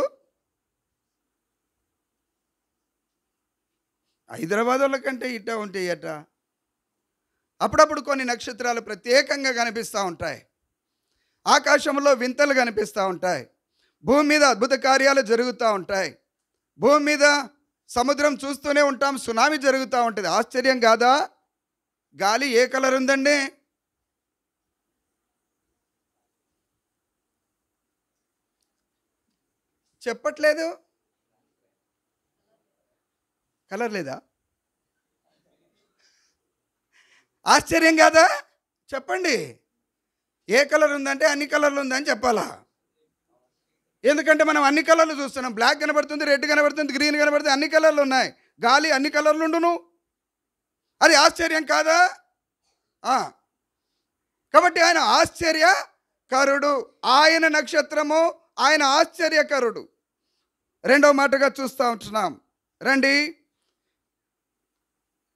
హైదరాబాద్ వాళ్ళ కంటే ఇట్టా ఉంటాయి అట. అప్పుడప్పుడు కొన్ని నక్షత్రాలు ప్రత్యేకంగా కనిపిస్తూ ఉంటాయి. ఆకాశంలో వింతలు కనిపిస్తూ ఉంటాయి. భూమి మీద అద్భుత కార్యాలు జరుగుతూ ఉంటాయి. భూమి మీద సముద్రం చూస్తూనే ఉంటాం, సునామీ జరుగుతూ ఉంటుంది. ఆశ్చర్యం కాదా? గాలి ఏ కలర్ ఉందండి? చెప్పట్లేదు. కలర్ లేదా? ఆశ్చర్యం కాదా? చెప్పండి. ఏ కలర్ ఉందంటే అన్ని కలర్లు ఉందని చెప్పాలా? ఎందుకంటే మనం అన్ని కలర్లు చూస్తున్నాం. బ్లాక్ కనబడుతుంది, రెడ్ కనబడుతుంది, గ్రీన్ కనబడుతుంది, అన్ని కలర్లు ఉన్నాయి. గాలి అన్ని కలర్లు ఉండును. అది ఆశ్చర్యం కాదా? కాబట్టి ఆయన ఆశ్చర్యకరుడు. ఆయన నక్షత్రము, ఆయన ఆశ్చర్యకరుడు. రెండవ మాటగా చూస్తూ ఉంటున్నాం. రండి,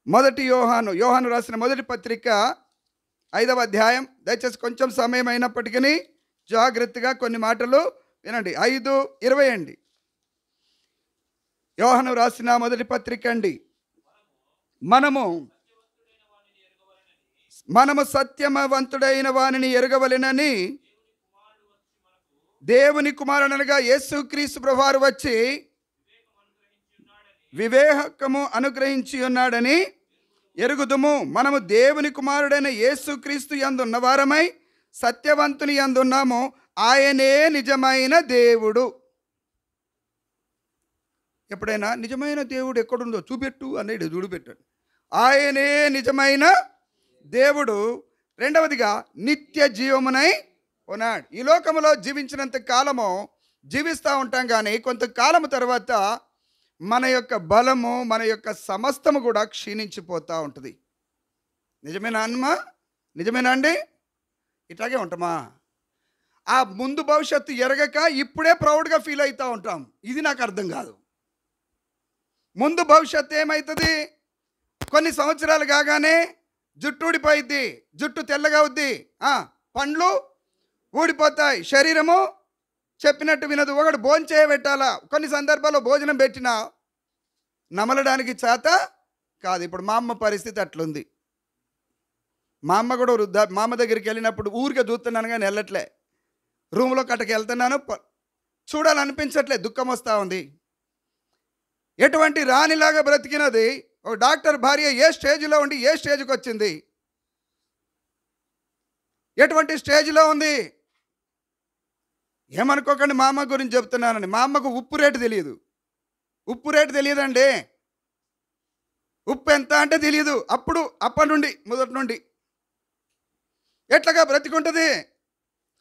యోహాను రాసిన మొదటి పత్రిక 5వ అధ్యాయం. దయచేసి కొంచెం సమయం అయినప్పటికీ జాగ్రత్తగా కొన్ని మాటలు వినండి. 5:20 అండి. యోహాను రాసిన మొదటి పత్రిక అండి. మనము సత్యవంతుడైన వానిని ఎరగవలెనని దేవుని కుమారుడనగా యేసుక్రీస్తు ప్రభువారు వచ్చి వివేకము అనుగ్రహించి ఉన్నాడని ఎరుగుదుము. మనము దేవుని కుమారుడైన యేసుక్రీస్తు యందు ఉన్నవారమై సత్యవంతుని యందు ఉన్నాము. ఆయనే నిజమైన దేవుడు. ఎప్పుడైనా నిజమైన దేవుడు ఎక్కడుందో చూపెట్టు అనేది చూపెట్టాడు. ఆయనే నిజమైన దేవుడు. రెండవదిగా నిత్య జీవమునై ఉన్నాడు. ఈ లోకములో జీవించినంత కాలము జీవిస్తూ ఉంటాం, కానీ కొంతకాలము తర్వాత మన యొక్క బలము, మన యొక్క సమస్తము కూడా క్షీణించిపోతూ ఉంటుంది. నిజమేనా అమ్మా? నిజమేనా అండి? ఇట్లాగే ఉంటామా? ఆ ముందు భవిష్యత్తు ఎరగక ఇప్పుడే ప్రౌడ్గా ఫీల్ అవుతూ ఉంటాం. ఇది నాకు అర్థం కాదు. ముందు భవిష్యత్తు ఏమవుతుంది? కొన్ని సంవత్సరాలు కాగానే జుట్టు ఊడిపోయిద్ది, జుట్టు తెల్లగా అవుద్ది, పండ్లు ఊడిపోతాయి, శరీరము చెప్పినట్టు వినదు. ఒకడు భోజనం చేయబెట్టాలా, కొన్ని సందర్భాల్లో భోజనం పెట్టినా నమలడానికి చేత కాదు. ఇప్పుడు మా అమ్మ పరిస్థితి అట్లుంది. మా అమ్మ కూడా మా అమ్మ దగ్గరికి వెళ్ళినప్పుడు ఊరికే చూస్తున్నాను కానీ వెళ్ళట్లే. రూమ్లో కట్టకి వెళ్తున్నాను, చూడాలనిపించట్లే, దుఃఖం వస్తూ ఉంది. ఎటువంటి రాణిలాగా బ్రతికినది ఒక డాక్టర్ భార్య ఏ స్టేజ్లో ఉండి ఏ స్టేజ్కి వచ్చింది? ఎటువంటి స్టేజ్లో ఉంది? ఏమనుకోకండి, మా అమ్మ గురించి చెప్తున్నానండి. మా అమ్మకు ఉప్పు రేటు తెలియదు. ఉప్పు రేటు తెలియదండి. ఉప్పు ఎంత అంటే తెలియదు. అప్పటి నుండి మొదటి నుండి ఎట్లాగా బ్రతికుంటుంది.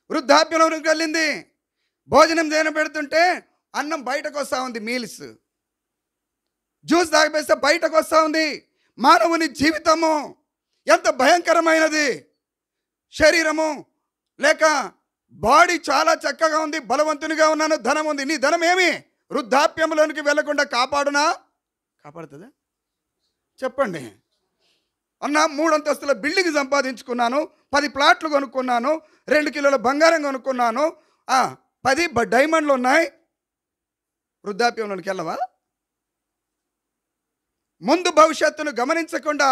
వృద్ధాప్యంలోకి వెళ్ళింది. భోజనం చేయడం పెడుతుంటే అన్నం బయటకు వస్తూ ఉంది, మీల్స్. జ్యూస్ తాగిపేస్తే బయటకు వస్తూ ఉంది. మానవుని జీవితము ఎంత భయంకరమైనది. శరీరము లేక బాడీ చాలా చక్కగా ఉంది, బలవంతునిగా ఉన్నాను, ధనం ఉంది. నీ ధనం ఏమి వృద్ధాప్యంలోనికి వెళ్లకుండా కాపాడుతుందా? చెప్పండి అన్న. 3 అంతస్తుల బిల్డింగ్ సంపాదించుకున్నాను, 10 ప్లాట్లు కొనుక్కున్నాను, 2 కిలోల బంగారం కొనుక్కున్నాను, 10 డైమండ్లు ఉన్నాయి. వృద్ధాప్యంలోనికి వెళ్ళవా? ముందు భవిష్యత్తును గమనించకుండా,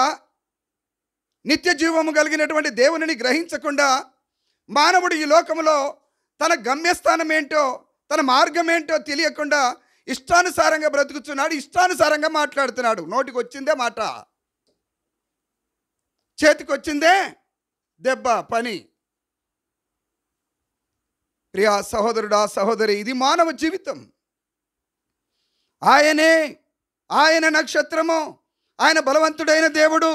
నిత్య జీవము కలిగినటువంటి దేవునిని గ్రహించకుండా మానవుడు ఈ లోకంలో తన గమ్యస్థానం ఏంటో, తన మార్గం ఏంటో తెలియకుండా ఇష్టానుసారంగా బ్రతుకుతున్నాడు, ఇష్టానుసారంగా మాట్లాడుతున్నాడు. నోటికి వచ్చిందే మాట, చేతికి వచ్చిందే దెబ్బ, పని. ప్రియా సహోదరుడా, సహోదరి, ఇది మానవ జీవితం. ఆయన నక్షత్రము, ఆయన బలవంతుడైన దేవుడు,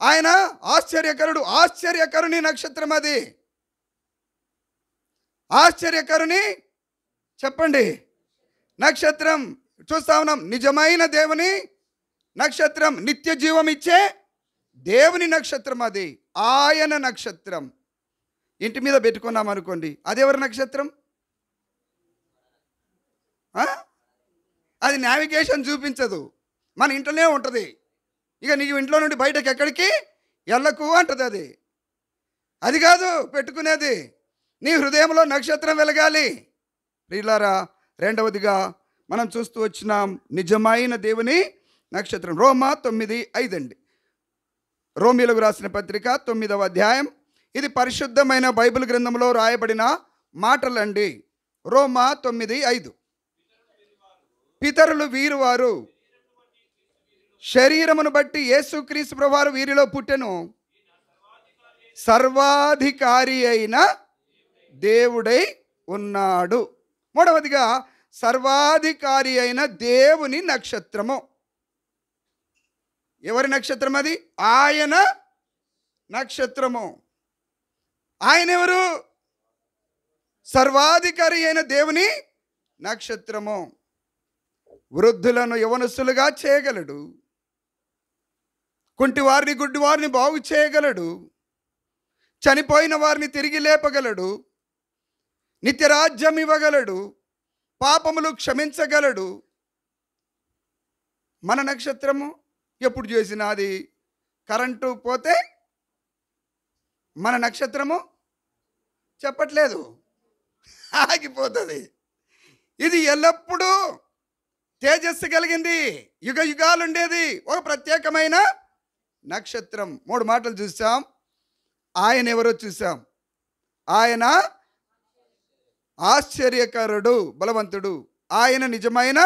ఆయన ఆశ్చర్యకరుని నక్షత్రం. అది ఆశ్చర్యకరుని చెప్పండి నక్షత్రం. చూస్తా ఉన్నాం, నిజమైన దేవుని నక్షత్రం, నిత్య జీవం ఇచ్చే దేవుని నక్షత్రం. అది ఆయన నక్షత్రం. ఇంటి మీద పెట్టుకున్నాం అనుకోండి, అదెవరి నక్షత్రం? అది నావిగేషన్ చూపించదు, మన ఇంట్లోనే ఉంటుంది. ఇక నీకు ఇంట్లో నుండి బయటకు ఎక్కడికి వెళ్ళకు అంటది. అది కాదు పెట్టుకునేది. నీ హృదయంలో నక్షత్రం వెలగాలి. ప్రియులారా, రెండవదిగా మనం చూస్తూ వచ్చినాం నిజమైన దేవుని నక్షత్రం. రోమా 9:5 అండి. రోమీలకు రాసిన పత్రిక 9వ అధ్యాయం. ఇది పరిశుద్ధమైన బైబిల్ గ్రంథంలో రాయబడిన మాటలండి. రోమా 9:5. పితరులు వీరువారు, శరీరమును బట్టి యేసుక్రీస్తు ప్రభువారు వీరిలో పుట్టెను, సర్వాధికారి అయిన దేవుడై ఉన్నాడు. మూడవదిగా సర్వాధికారి అయిన దేవుని నక్షత్రము. ఎవరి నక్షత్రం అది? ఆయన నక్షత్రము. ఆయన ఎవరు? సర్వాధికారి అయిన దేవుని నక్షత్రము. వృద్ధులను యవనస్తులుగా చేయగలడు, కుంటివారిని గుడ్డివారిని బాగు చేయగలడు, చనిపోయిన వారిని తిరిగి లేపగలడు, నిత్యరాజ్యం ఇవ్వగలడు, పాపములు క్షమించగలడు. మన నక్షత్రము ఎప్పుడు చేసినా అది కరెంటు పోతే మన నక్షత్రము చెప్పట్లేదు, ఆగిపోతుంది. ఇది ఎల్లప్పుడూ తేజస్సు కలిగింది, యుగ యుగాలు ఉండేది ఒక ప్రత్యేకమైన నక్షత్రం. 3 మాటలు చూసాం. ఆయన ఎవరో చూసాం. ఆయన ఆశ్చర్యకరుడు, బలవంతుడు, ఆయన నిజమైన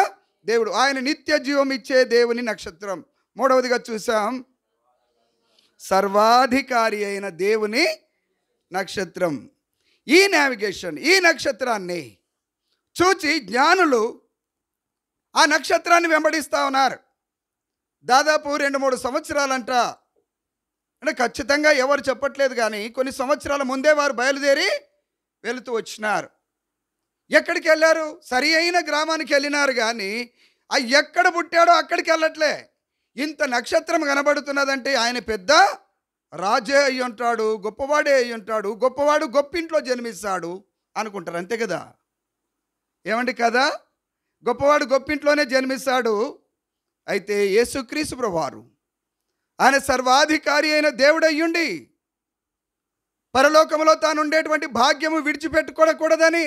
దేవుడు, ఆయన నిత్య జీవం ఇచ్చే దేవుని నక్షత్రం. 3వదిగా చూసాం, సర్వాధికారి అయిన దేవుని నక్షత్రం. ఈ నావిగేషన్, ఈ నక్షత్రాన్ని చూచి జ్ఞానులు ఆ నక్షత్రాన్ని వెంబడిస్తూ ఉన్నారు. దాదాపు 2-3 సంవత్సరాలంట. అంటే ఖచ్చితంగా ఎవరు చెప్పట్లేదు, కానీ కొన్ని సంవత్సరాల ముందే వారు బయలుదేరి వెళుతూ వచ్చినారు. ఎక్కడికి వెళ్ళారు? సరి అయిన గ్రామానికి వెళ్ళినారు, కానీ ఆ ఎక్కడ పుట్టాడో అక్కడికి వెళ్ళట్లే. ఇంత నక్షత్రం కనబడుతున్నదంటే ఆయన పెద్ద రాజే అయి ఉంటాడు, గొప్పవాడే అయి ఉంటాడు, గొప్పవాడు గొప్పింట్లో జన్మిస్తాడు అనుకుంటారు. అంతే కదా, ఏమండి కదా? గొప్పవాడు గొప్పింట్లోనే జన్మిస్తాడు. అయితే యేసుక్రీస్తు ప్రభువారు ఆయన సర్వాధికారి అయిన దేవుడయ్యుండి పరలోకంలో తాను ఉండేటువంటి భాగ్యము విడిచిపెట్టుకోకూడదని,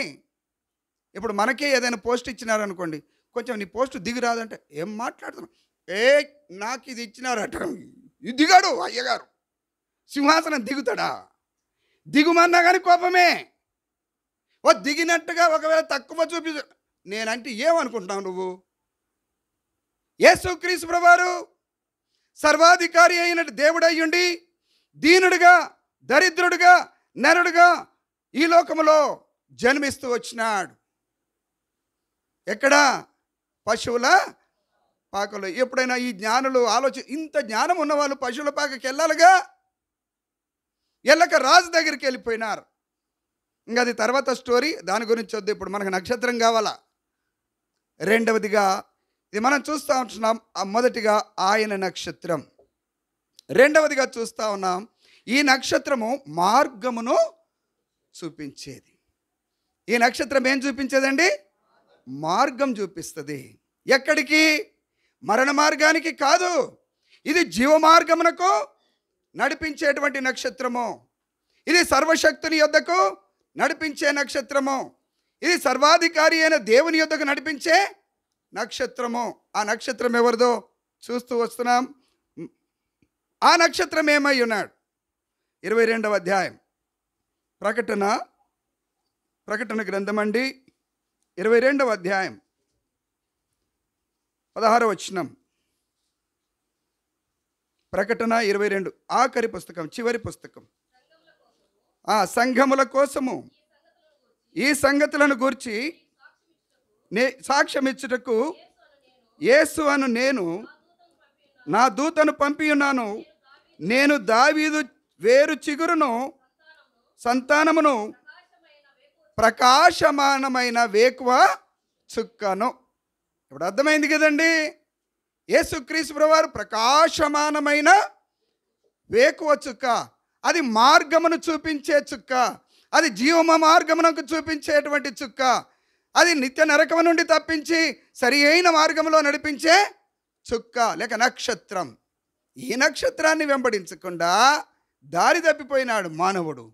ఇప్పుడు మనకే ఏదైనా పోస్ట్ ఇచ్చినారనుకోండి, కొంచెం నీ పోస్ట్ దిగి రాదంటే ఏం మాట్లాడుతున్నావు, నాకు ఇది ఇచ్చినారట, ఇది దిగాడు అయ్యగారు, సింహాసనం దిగుతాడా? దిగుమన్నా కానీ కోపమే. దిగినట్టుగా ఒకవేళ తక్కువ చూపి నేనంటే ఏమనుకుంటున్నావు నువ్వు? యేసుక్రీస్తు ప్రభువారు సర్వాధికారి అయిన దేవుడయ్యుండి దీనుడిగా, దరిద్రుడిగా, నరుడుగా ఈ లోకములో జన్మిస్తూ వచ్చినాడు. ఎక్కడ? పశువుల పాకలో. ఎప్పుడైనా ఈ జ్ఞానులు ఇంత జ్ఞానం ఉన్నవాళ్ళు పశువుల పాకకి వెళ్ళాలిగా, వెళ్ళక రాజు దగ్గరికి వెళ్ళిపోయినారు. ఇంకా అది తర్వాత స్టోరీ, దాని గురించి వద్దు. ఇప్పుడు మనకు నక్షత్రం కావాలా. రెండవదిగా ఇది మనం చూస్తూ ఉంటున్నాం. మొదటిగా ఆయన నక్షత్రం. రెండవదిగా చూస్తూ ఉన్నాం, ఈ నక్షత్రము మార్గమును చూపించేది. ఈ నక్షత్రం ఏం చూపించేదండి? మార్గం చూపిస్తుంది. ఎక్కడికి? మరణ మార్గానికి కాదు, ఇది జీవ మార్గమునకు నడిపించేటువంటి నక్షత్రము. ఇది సర్వశక్తుని యొద్దకు నడిపించే నక్షత్రము. ఇది సర్వాధికారి అయిన దేవుని యొద్దకు నడిపించే నక్షత్రము. ఆ నక్షత్రం ఎవరిదో చూస్తూ వస్తున్నాం. ఆ నక్షత్రం ఏమై ఉన్నాడు? 22వ అధ్యాయం ప్రకటన గ్రంథం అండి, 22వ అధ్యాయం 16వ వచనం. ప్రకటన 22, ఆఖరి పుస్తకం, చివరి పుస్తకం. సంఘముల కోసము ఈ సంగతులను గూర్చి సాక్ష్యమిచ్చుటకు యేసు అను నేను నా దూతను పంపి ఉన్నాను. నేను దావీదు వేరు చిగురును, సంతానమును, ప్రకాశమానమైన వేకువ చుక్కను. ఇప్పుడు అర్థమైంది కదండి, యేసుక్రీస్తు ప్రభువారు ప్రకాశమానమైన వేకువ చుక్క. అది మార్గమును చూపించే చుక్క, అది జీవమ మార్గమునకు చూపించేటువంటి చుక్క, అది నిత్య నరకము నుండి తప్పించి సరి అయిన మార్గంలో నడిపించే చుక్క లేక నక్షత్రం. ఈ నక్షత్రాన్ని వెంబడించకుండా దారి తప్పిపోయినాడు మానవుడు.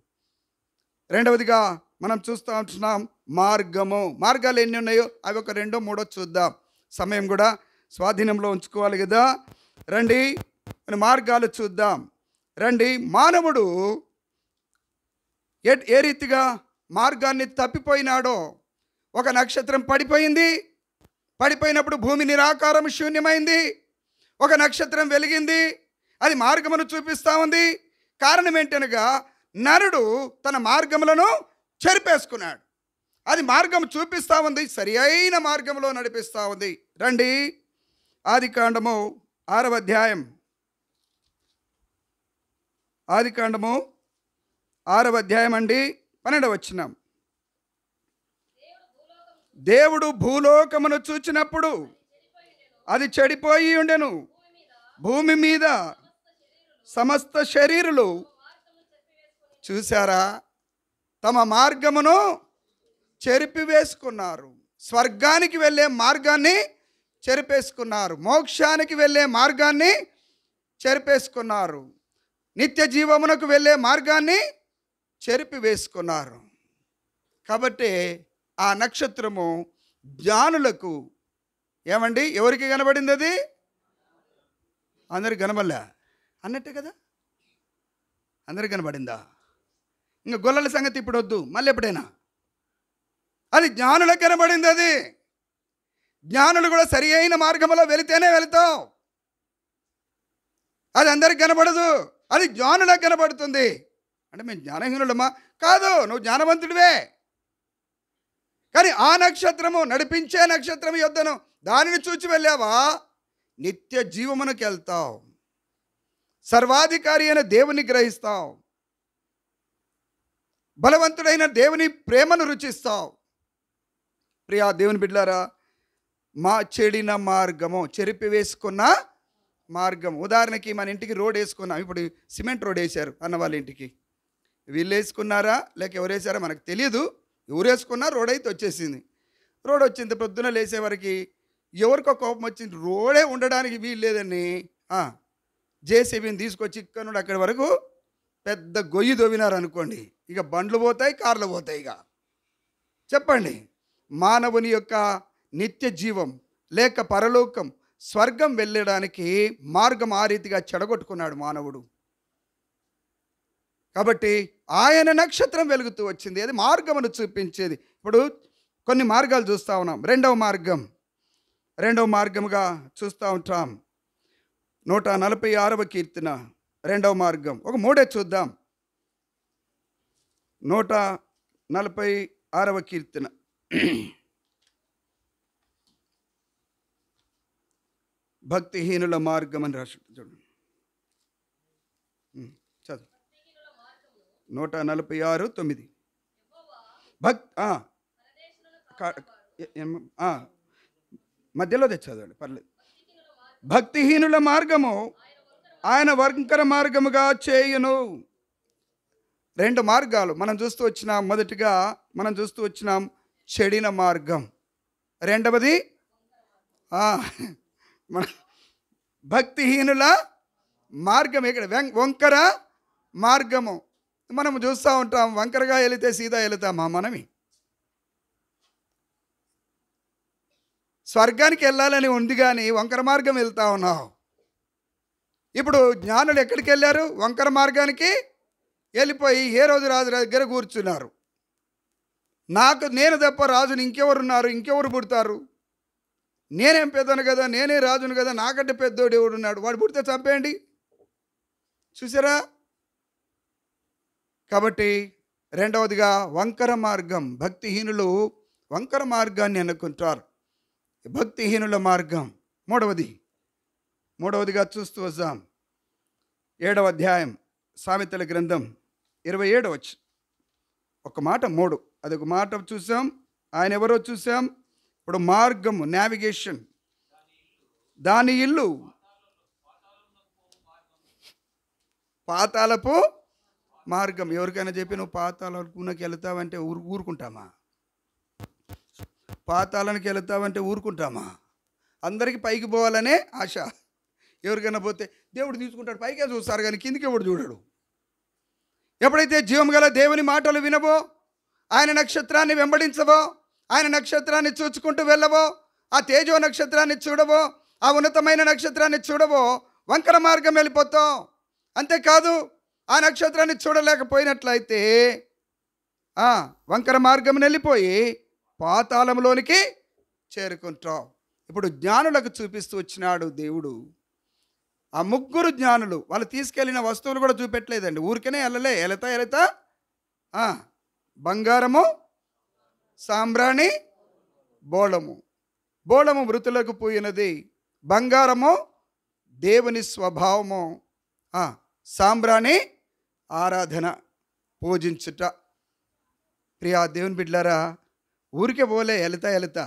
రెండవదిగా మనం చూస్తూ ఉంటున్నాం మార్గము. మార్గాలు ఎన్ని ఉన్నాయో అవి ఒక 2-3 చూద్దాం. సమయం కూడా స్వాధీనంలో ఉంచుకోవాలి కదా. రండి మార్గాలు చూద్దాం. రండి, మానవుడు ఏ రీతిగా మార్గాన్ని తప్పిపోయినాడో. ఒక నక్షత్రం పడిపోయింది, పడిపోయినప్పుడు భూమి నిరాకారం శూన్యమైంది. ఒక నక్షత్రం వెలిగింది, అది మార్గమును చూపిస్తూ ఉంది. కారణం ఏంటనగా నరుడు తన మార్గములను చెరిపేసుకున్నాడు. అది మార్గం చూపిస్తూ ఉంది, సరి అయిన మార్గంలో నడిపిస్తూ ఉంది. రండి, ఆదికాండము 6వ అధ్యాయం. ఆదికాండము 6వ అధ్యాయం అండి, 12వ వచనం. దేవుడు భూలోకమును చూచినప్పుడు అది చెడిపోయి ఉండెను. భూమి మీద సమస్త శరీరులు చూసారా, తమ మార్గమును చెరిపివేసుకున్నారు. స్వర్గానికి వెళ్ళే మార్గాన్ని చెరిపేసుకున్నారు, మోక్షానికి వెళ్ళే మార్గాన్ని చెరిపేసుకున్నారు. నిత్య జీవమునకు వెళ్ళే మార్గాన్ని చెరిపి వేసుకున్నారు. కాబట్టి ఆ నక్షత్రము జ్ఞానులకు ఏమండి, ఎవరికి కనబడింది? అది అందరికి కనబడలే అన్నట్టే కదా, అందరికి కనబడిందా? ఇంకా గొల్లల సంగతి ఇప్పుడు వద్దు, మళ్ళీ ఎప్పుడైనా. అది జ్ఞానులకు కనబడింది. అది జ్ఞానులు కూడా సరి అయిన మార్గంలో వెళితేనే వెళతావు. అది అందరికి కనబడదు, అది జ్ఞానులకు కనబడుతుంది. అంటే మేము జ్ఞానహీనులమా? కాదు, నువ్వు జ్ఞానవంతుడివే. కానీ ఆ నక్షత్రము, నడిపించే నక్షత్రము యొద్దను దానిని చూచి వెళ్ళావా, నిత్య జీవమునకు వెళ్తావు. సర్వాధికారి అయిన దేవుని గ్రహిస్తావు. బలవంతుడైన దేవుని ప్రేమను రుచిస్తావు. ప్రియా దేవుని బిడ్డలారా, మా చెడిన మార్గము, చెరిపి వేసుకున్న మార్గం. ఉదాహరణకి మన ఇంటికి రోడ్ వేసుకున్నాం. ఇప్పుడు సిమెంట్ రోడ్ వేశారు అన్న వాళ్ళ ఇంటికి. వీళ్ళు వేసుకున్నారా లేక ఎవరు వేసారా మనకు తెలియదు. ఎవరు వేసుకున్నా రోడ్ అయితే వచ్చేసింది. రోడ్ వచ్చింది, పొద్దున లేసేవారికి ఎవరికో కోపం వచ్చింది, రోడే ఉండడానికి వీలు లేదని జేసీబీని తీసుకొచ్చి ఇక్కడ నుండి అక్కడి వరకు పెద్ద గొయ్యి దొవ్వినారు అనుకోండి. ఇక బండ్లు పోతాయి, కార్లు పోతాయి. ఇక చెప్పండి, మానవుని యొక్క నిత్య జీవం లేక పరలోకం, స్వర్గం వెళ్ళడానికి మార్గం ఆ రీతిగా చెడగొట్టుకున్నాడు మానవుడు. కాబట్టి ఆయన నక్షత్రం వెలుగుతూ వచ్చింది, అది మార్గమును చూపించేది. ఇప్పుడు కొన్ని మార్గాలు చూస్తూ ఉన్నాం. రెండవ మార్గముగా చూస్తూ ఉంటాం. 146వ కీర్తన రెండవ మార్గం. ఒక మూడే చూద్దాం. 146వ కీర్తన భక్తిహీనుల మార్గం అని రాసి చూడండి. చదువు. 146:9. మధ్యలో తెచ్చదండి, పర్లేదు. భక్తిహీనుల మార్గము ఆయన వంకర మార్గముగా చేయును. రెండు మార్గాలు మనం చూస్తూ వచ్చినాం. మొదటిగా మనం చూస్తూ వచ్చినాం చెడిన మార్గం. రెండవది మన భక్తిహీనుల మార్గం. ఇక్కడ వంకర మార్గము మనం చూస్తూ ఉంటాం. వంకరగా వెళితే సీదా వెళుతామా మనమి? స్వర్గానికి వెళ్ళాలని ఉంది కానీ వంకర మార్గం వెళ్తా ఉన్నావు. ఇప్పుడు జ్ఞానులు ఎక్కడికి వెళ్ళారు? వంకర మార్గానికి వెళ్ళిపోయి ఏ రోజు రాజు దగ్గర కూర్చున్నారు. నేను తప్ప రాజుని ఇంకెవరున్నారు? ఇంకెవరు పుడతారు? నేనేం పెద్దను కదా, నేనే రాజును కదా, నాకంటే పెద్దోడు ఎవడున్నాడు? వాడు పుడితే చంపేయండి. చూసారా? కాబట్టి రెండవదిగా వంకర మార్గం. భక్తిహీనులు వంకర మార్గాన్ని ఎన్నుకుంటారు. భక్తిహీనుల మార్గం. మూడవదిగా చూస్తూ వస్తాం. 7వ అధ్యాయం సామెతల గ్రంథం 27వ వచనం. ఒక మాట 3, అదొక మాట చూసాం. ఆయన ఎవరో చూసాం. ఇప్పుడు మార్గము, నావిగేషన్. దాని ఇల్లు పాతాళపు మార్గం. ఎవరికైనా చెప్పి నువ్వు పాతాళానికి వెళ్తావంటే ఊరుకుంటామా? పాతాళానికి వెళ్తావంటే ఊరుకుంటామా? అందరికీ పైకి పోవాలనే ఆశ. ఎవరికైనా పోతే దేవుడు తీసుకుంటాడు, పైకే చూస్తారు కానీ కిందికి ఎవడు చూడడు. ఎప్పుడైతే జీవం గల దేవుని మాటలు వినవో, ఆయన నక్షత్రాన్ని వెంబడించవో, ఆయన నక్షత్రాన్ని చూచుకుంటూ వెళ్ళవో, ఆ తేజో నక్షత్రాన్ని చూడవో, ఆ ఉన్నతమైన నక్షత్రాన్ని చూడవో, వంకర మార్గం వెళ్ళిపోతావు. అంతేకాదు, ఆ నక్షత్రాన్ని చూడలేకపోయినట్లయితే వంకర మార్గం వెళ్ళిపోయి పాతాళంలోనికి చేరుకుంటావు. ఇప్పుడు జ్ఞానులకు చూపిస్తూ వచ్చినాడు దేవుడు. ఆ ముగ్గురు జ్ఞానులు వాళ్ళు తీసుకెళ్ళిన వస్తువులు కూడా చూపెట్టలేదండి. ఊరికనే వెళతా బంగారము, సాంబ్రాణి, బోళము మృతులకు పోయినది. బంగారము దేవుని స్వభావము, సాంబ్రాణి ఆరాధన, పూజించుట. ప్రియా దేవుని బిడ్డలారా, ఊరికే పోలే, వెళతా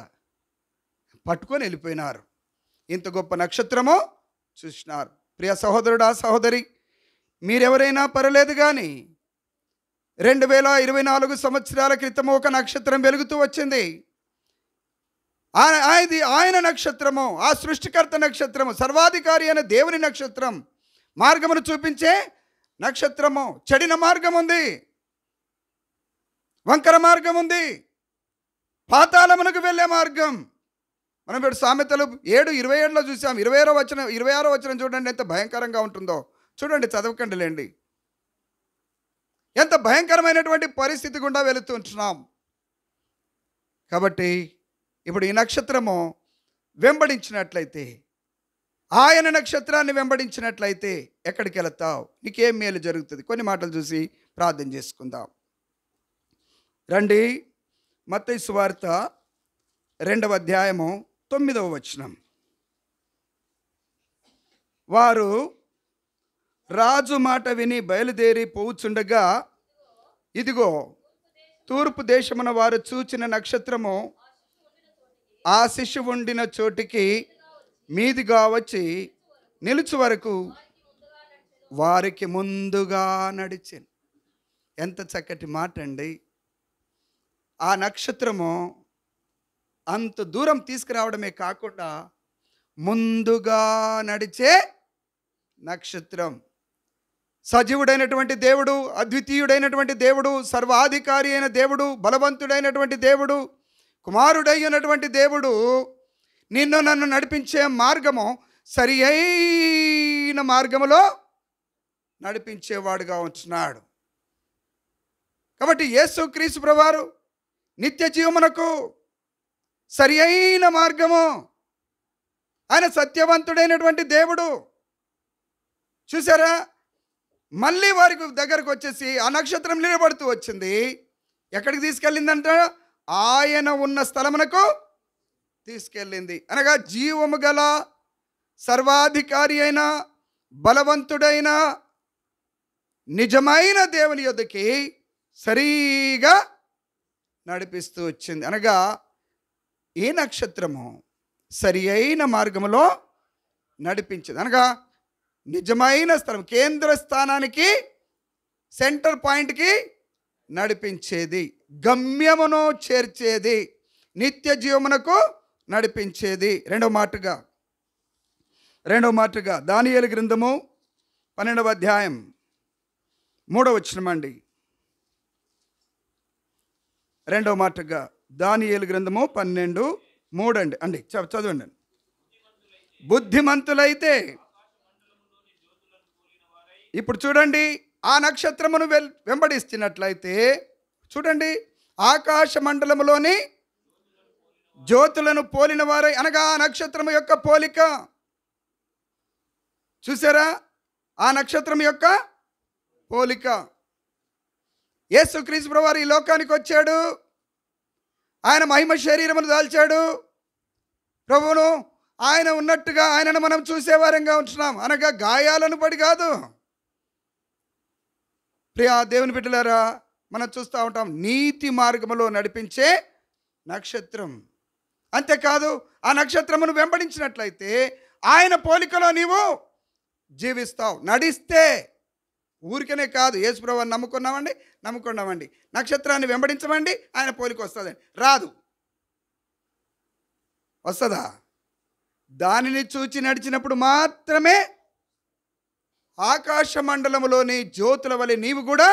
పట్టుకొని వెళ్ళిపోయినారు. ఇంత గొప్ప నక్షత్రము చూసినారు. ప్రియ సహోదరుడా, సహోదరి, మీరెవరైనా పర్వాలేదు కానీ 2024 సంవత్సరాల క్రితం ఒక నక్షత్రం వెలుగుతూ వచ్చింది. ఆయన నక్షత్రము, ఆ సృష్టికర్త నక్షత్రము, సర్వాధికారి అయిన దేవుని నక్షత్రం మార్గమును చూపించే నక్షత్రము. చెడిన మార్గం ఉంది, వంకర మార్గం ఉంది, పాతాళమునకు వెళ్ళే మార్గం. మనం ఇప్పుడు సామెతలు 7:27లో చూసాం. 26వ వచనం చూడండి, ఎంత భయంకరంగా ఉంటుందో చూడండి, చదవకండి లేండి. ఎంత భయంకరమైనటువంటి పరిస్థితి గుండా వెళుతుంటున్నాం. కాబట్టి ఇప్పుడు ఈ నక్షత్రము వెంబడించినట్లయితే, ఆయన నక్షత్రాన్ని వెంబడించినట్లయితే ఎక్కడికి వెళతావు? నీకేం మేలు జరుగుతుంది? కొన్ని మాటలు చూసి ప్రార్థన చేసుకుందాం రండి. మత్తయి సువార్త 2వ అధ్యాయము 9వ వచనం. వారు రాజు మాట విని బయలుదేరి పోవుచుండగా, ఇదిగో తూర్పు దేశమున వారు చూచిన నక్షత్రము ఆ శిశువు ఉండిన చోటికి మీదిగా వచ్చి నిలుచు వరకు వారికి ముందుగా నడిచాను. ఎంత చక్కటి మాట అండి. ఆ నక్షత్రము అంత దూరం తీసుకురావడమే కాకుండా ముందుగా నడిచే నక్షత్రం. సజీవుడైనటువంటి దేవుడు, అద్వితీయుడైనటువంటి దేవుడు, సర్వాధికారి అయిన దేవుడు, బలవంతుడైనటువంటి దేవుడు, కుమారుడైనటువంటి దేవుడు నిన్ను నన్ను నడిపించే మార్గము సరి అయిన మార్గములో నడిపించేవాడుగా ఉంటున్నాడు. కాబట్టి యేసుక్రీస్తు ప్రభువారు నిత్య జీవమునకు సరి అయిన మార్గము. ఆయన సత్యవంతుడైనటువంటి దేవుడు. చూసారా, మళ్ళీ వారికి దగ్గరకు వచ్చేసి ఆ నక్షత్రం నిలబడుతూ వచ్చింది. ఎక్కడికి తీసుకెళ్ళిందంట? ఆయన ఉన్న స్థలమునకు తీసుకెళ్ళింది. అనగా జీవము గల సర్వాధికారి అయిన బలవంతుడైన నిజమైన దేవుని యొద్దకి సరిగా నడిపిస్తూ వచ్చింది. అనగా ఈ నక్షత్రము సరి అయిన మార్గములో నడిపించింది. అనగా నిజమైన స్థలం, కేంద్ర స్థానానికి, సెంటర్ పాయింట్కి నడిపించేది, గమ్యమును చేర్చేది, నిత్య జీవమునకు నడిపించేది. రెండవ మాటగా దానియేలు గ్రంథము 12వ అధ్యాయం 3వ వచనం అండి. రెండవ మాటగా దానియేలు గ్రంథము 12:3 అండి. చదవండి. బుద్ధిమంతులైతే, ఇప్పుడు చూడండి, ఆ నక్షత్రమును వెంబడిస్తున్నట్లయితే చూడండి, ఆకాశ మండలములోని జ్యోతులను పోలిన వారై, అనగా ఆ నక్షత్రము యొక్క పోలిక. చూసారా, ఆ నక్షత్రం యొక్క పోలిక. యేసుక్రీస్తు ప్రభువారు ఈ లోకానికి వచ్చాడు. ఆయన మహిమ శరీరమును దాల్చాడు. ప్రభువును ఆయన ఉన్నట్టుగా ఆయనను మనం చూసేవారంగా ఉంటున్నాం. అనగా గాయాలను పడి కాదు. ప్రియా దేవుని బిడ్డలారా, మనం చూస్తూ ఉంటాం నీతి మార్గములో నడిపించే నక్షత్రం. అంతేకాదు, ఆ నక్షత్రమును వెంబడించినట్లయితే ఆయన పోలికలో నీవు జీవిస్తావు. నడిస్తే ఊరికనే కాదు, యేసుప్రభువుని నమ్ముకున్నామండి, నక్షత్రాన్ని వెంబడించమండి, ఆయన పోలిక వస్తుందండి. రాదు. వస్తుందా? దానిని చూచి నడిచినప్పుడు మాత్రమే ఆకాశ మండలములోని జ్యోతుల వలె నీవు కూడా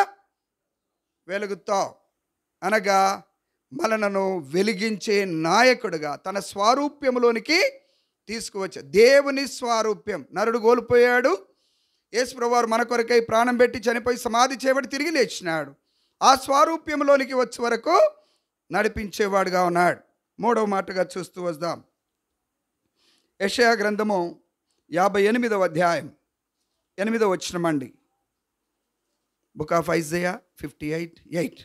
వెలుగుతావు. అనగా మనలను వెలిగించే నాయకుడుగా తన స్వారూప్యములోనికి తీసుకువచ్చా. దేవుని స్వారూప్యం నరుడు కోల్పోయాడు. యేసుప్రభువారు మన కొరకై ప్రాణం పెట్టి చనిపోయి సమాధి చేయబడి తిరిగి లేచినాడు. ఆ స్వారూప్యంలోనికి వచ్చే వరకు నడిపించేవాడుగా ఉన్నాడు. 3వ మాటగా చూస్తూ వద్దాం. యెషయా గ్రంథము 58వ అధ్యాయం 8వ వచనం అండి. Book of Isaiah 58:8.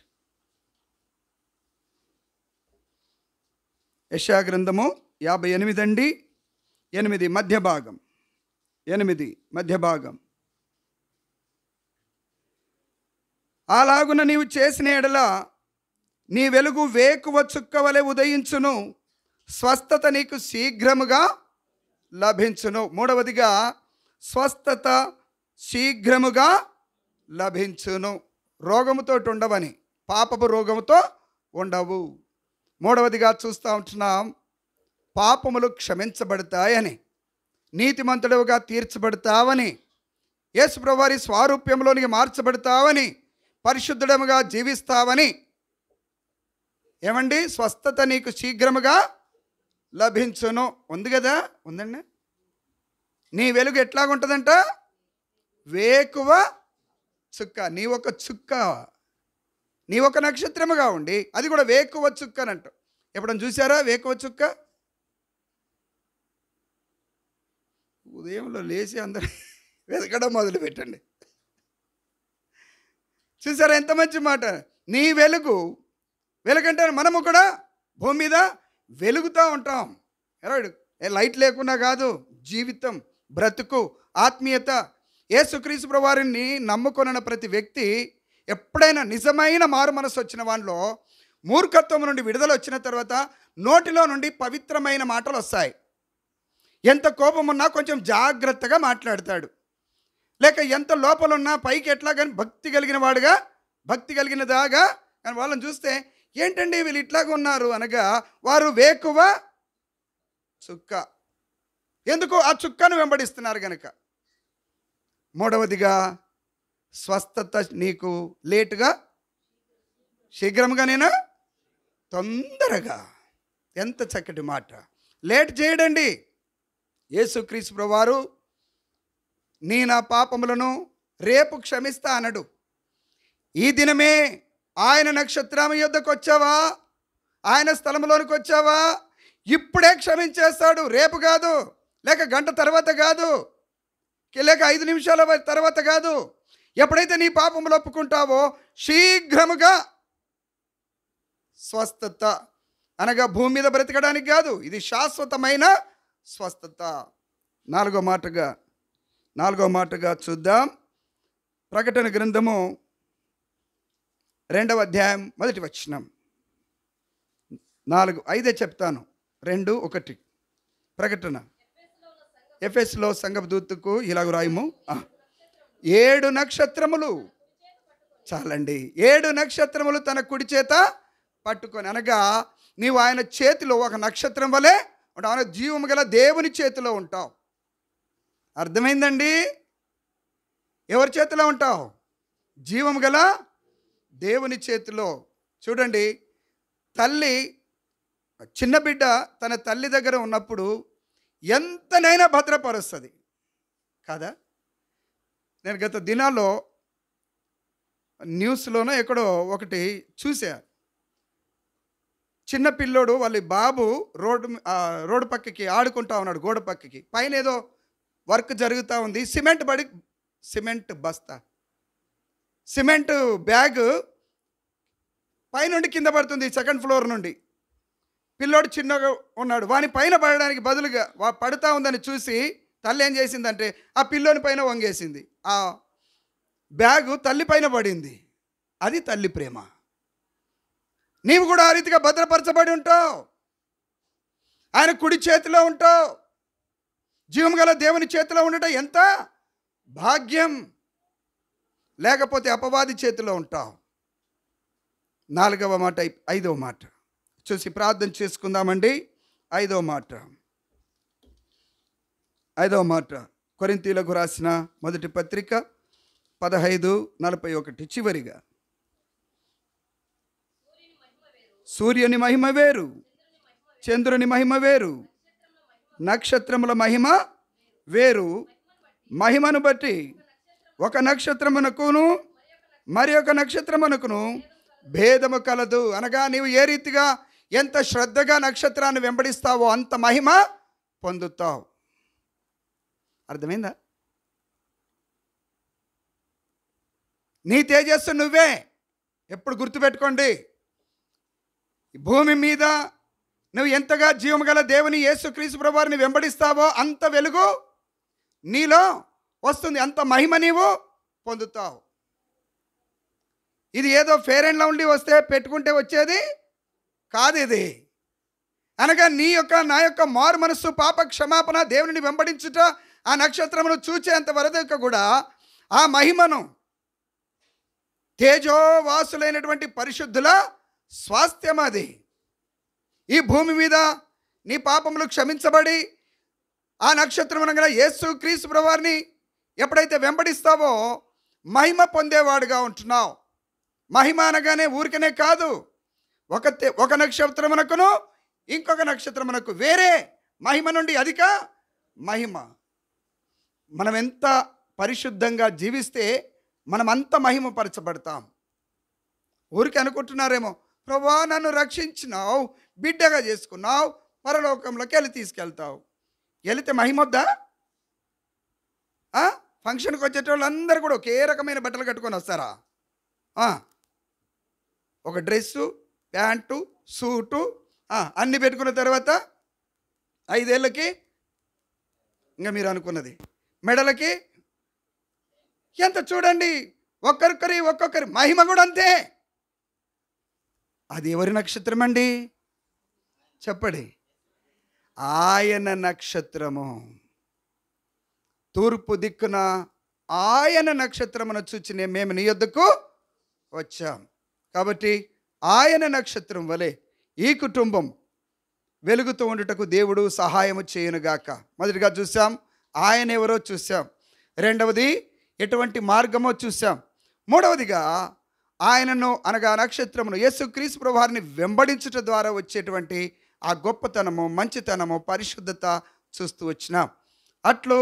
యెషయా గ్రంథము 58 అండి, 8 మధ్య భాగం. అలాగున నీవు చేసిన ఎడల నీ వెలుగు వేకువ చుక్కవలె ఉదయించును, స్వస్థత నీకు శీఘ్రముగా లభించును. 3వదిగా స్వస్థత శీఘ్రముగా లభించును. రోగముతో ఉండవని, పాపపు రోగముతో ఉండవు. 3వదిగా చూస్తూ ఉంటున్నాం, పాపములు క్షమించబడతాయని, నీతిమంతుడుగా తీర్చబడతావని యేసు ప్రభువారి స్వారూప్యంలోనికి మార్చబడతావని, పరిశుద్ధుడముగా జీవిస్తావని. ఏమండి? స్వస్థత నీకు శీఘ్రముగా లభించును. ఉంది కదా, ఉందండి. నీ వెలుగు ఎట్లాగుంటుందంట? వేకువ చుక్క. నీ ఒక చుక్క, నీ ఒక నక్షత్రముగా ఉండి, అది కూడా వేకువ చుక్క అని అంట. ఎప్పుడన్నా చూసారా వేకువ చుక్క? ఉదయంలో లేచి అందరూ వెతకడం మొదలు పెట్టండి. చూసారా ఎంత మంచి మాట? నీ వెలుగు, వెలుగంటే మనము కూడా భూమి మీద వెలుగుతూ ఉంటాం. లైట్ లేకున్నా కాదు, జీవితం, బ్రతుకు, ఆత్మీయత. యేసుక్రీస్తు ప్రభువారిని నమ్ముకొన్న ప్రతి వ్యక్తి ఎప్పుడైనా నిజమైన మారు మనసు వచ్చిన వానిలో మూర్ఖత్వం నుండి విడుదల వచ్చిన తర్వాత నోటిలో నుండి పవిత్రమైన మాటలు వస్తాయి. ఎంత కోపం ఉన్నా కొంచెం జాగ్రత్తగా మాట్లాడతాడు. లేక ఎంత లోపలున్నా పైకి ఎట్లా కానీ భక్తి కలిగిన వాడుగా, భక్తి కలిగిన దాగా. కానీ వాళ్ళని చూస్తే ఏంటండి వీళ్ళు ఇట్లాగా ఉన్నారు అనగా, వారు వేకువ చుక్క. ఎందుకు? ఆ చుక్కను వెంబడిస్తున్నారు కనుక. మూడవదిగా, స్వస్థత నీకు లేటుగా, శీఘ్రంగానేనా, తొందరగా. ఎంత చక్కటి మాట! లేట్ చేయడండి. యేసుక్రీస్తు ప్రభువారు నీ నా పాపములను రేపు క్షమిస్తా అనడు. ఈ దినమే ఆయన నక్షత్రం యొద్దకు వచ్చావా, ఆయన స్థలంలోనికి వచ్చావా, ఇప్పుడే క్షమించేస్తాడు. రేపు కాదు, లేక గంట తర్వాత కాదు, లేక 5 నిమిషాల తర్వాత కాదు. ఎప్పుడైతే నీ పాపములు ఒప్పుకుంటావో శీఘ్రముగా స్వస్థత. అనగా భూమి మీద బ్రతకడానికి కాదు, ఇది శాశ్వతమైన స్వస్థత. నాలుగో మాటగా చూద్దాం. ప్రకటన గ్రంథము 2వ అధ్యాయం 1వ వచనం. 4, 5 చెప్తాను. 2, 1. ప్రకటన. ఎఫెసులో సంఘపు దూతకు ఇలాగ రాయము. 7 నక్షత్రములు చాలండి. 7 నక్షత్రములు తన కుడి చేత పట్టుకొని. అనగా నీవు ఆయన చేతిలో ఒక నక్షత్రం వలె ఉంటావు. ఆయన జీవము గల దేవుని చేతిలో ఉంటావు. అర్థమైందండి? ఎవరి చేతిలో ఉంటావు? జీవము గల దేవుని చేతిలో. చూడండి, తల్లి, చిన్న బిడ్డ తన తల్లి దగ్గర ఉన్నప్పుడు ఎంతనైనా భద్రపరుస్తుంది కాదా? నేను గత దినాల్లో న్యూస్లోనో ఎక్కడో ఒకటి చూసా. చిన్న పిల్లోడు వాళ్ళ బాబు రోడ్డు పక్కకి ఆడుకుంటా ఉన్నాడు, గోడ పక్కకి. పైన ఏదో వర్క్ జరుగుతూ ఉంది. సిమెంట్ బస్తా, సిమెంట్ బ్యాగ్ పైనుండి కింద పడుతుంది, 2nd ఫ్లోర్ నుండి. పిల్లోడు చిన్నగా ఉన్నాడు, వాని పైన పడడానికి బదులుగా పడుతూ ఉందని చూసి తల్లి ఏం చేసిందంటే ఆ పిల్లోని పైన వంగేసింది. ఆ బ్యాగు తల్లి పైన పడింది. అది తల్లి ప్రేమ. నీవు కూడా ఆ రీతిగా భద్రపరచబడి ఉంటావు. ఆయన కుడి చేతిలో ఉంటావు. జీవం గల దేవుని చేతిలో ఉండటం ఎంత భాగ్యం. లేకపోతే అపవాది చేతిలో ఉంటావు. 4వ మాట, 5వ మాట చూసి ప్రార్థన చేసుకుందామండి. 5వ మాట కొరింథీయులకు రాసిన మొదటి పత్రిక 15:41. చివరిగా, సూర్యుని మహిమ వేరు, చంద్రుని మహిమ వేరు, నక్షత్రముల మహిమ వేరు. మహిమను బట్టి ఒక నక్షత్రమునకును మరి ఒక నక్షత్రమునకును భేదము కలదు. అనగా నీవు ఏ రీతిగా ఎంత శ్రద్ధగా నక్షత్రాన్ని వెంబడిస్తావో అంత మహిమ పొందుతావు. అర్థమైందా? నీ తేజస్సు నువ్వే. ఎప్పుడు గుర్తుపెట్టుకోండి, భూమి మీద నువ్వు ఎంతగా జీవము గల దేవుని యేసుక్రీస్తు ప్రభువారిని వెంబడిస్తావో అంత వెలుగు నీలో వస్తుంది, అంత మహిమ నీవు పొందుతావు. ఇది ఏదో ఫేర్ అండ్ లవ్లీ వస్తే పెట్టుకుంటే వచ్చేది కాదు. ఇది అనగా నీ యొక్క నా యొక్క మారు మనస్సు, పాప క్షమాపణ, దేవుని వెంబడించుట, ఆ నక్షత్రమును చూచేంత వరకు కూడా ఆ మహిమను తేజోవాసులైనటువంటి పరిశుద్ధుల స్వాస్థ్యం అది. ఈ భూమి మీద నీ పాపములు క్షమించబడి ఆ నక్షత్రమున గల యేసుక్రీస్తు ప్రభువారిని ఎప్పుడైతే వెంబడిస్తావో మహిమ పొందేవాడుగా ఉంటున్నావు. మహిమ అనగానే ఊరికనే కాదు, ఒక నక్షత్రమునకును ఇంకొక నక్షత్రమునకు వేరే మహిమ నుండి అధిక మహిమ. మనం ఎంత పరిశుద్ధంగా జీవిస్తే మనం అంత మహిమపరచబడతాం. ఊరికి అనుకుంటున్నారేమో, ప్రభువా నన్ను రక్షించినావు, బిడ్డగా చేసుకున్నావు, పరలోకంలోకి తీసుకెళ్తావు. వెళితే మహిమొద్దా? ఫంక్షన్కి వచ్చేటోళ్ళు అందరూ కూడా ఒకే రకమైన బట్టలు కట్టుకొని వస్తారా? ఒక డ్రెస్సు, ప్యాంటు, సూటు అన్నీ పెట్టుకున్న తర్వాత 5 ఏళ్ళకి ఇంకా మీరు అనుకున్నది మెడలకి ఎంత చూడండి, ఒక్కొక్కరి మహిమ కూడా అంతే. అది ఎవరి నక్షత్రం అండి చెప్పండి? ఆయన నక్షత్రము. తూర్పు దిక్కున ఆయన నక్షత్రమును చూచి మేము నీ యొద్దకు వచ్చాం. కాబట్టి ఆయన నక్షత్రం వలె ఈ కుటుంబం వెలుగుతూ ఉండుటకు దేవుడు సహాయము చేయునుగాక. మొదటిగా చూసాం ఆయన ఎవరో చూసాం. రెండవది ఎటువంటి మార్గమో చూసాం. మూడవదిగా ఆయనను అనగా నక్షత్రమును యేసుక్రీస్తు ప్రభువారిని వెంబడించుట ద్వారా వచ్చేటువంటి ఆ గొప్పతనము, మంచితనము, పరిశుద్ధత చూస్తూ వచ్చినాం. అట్లు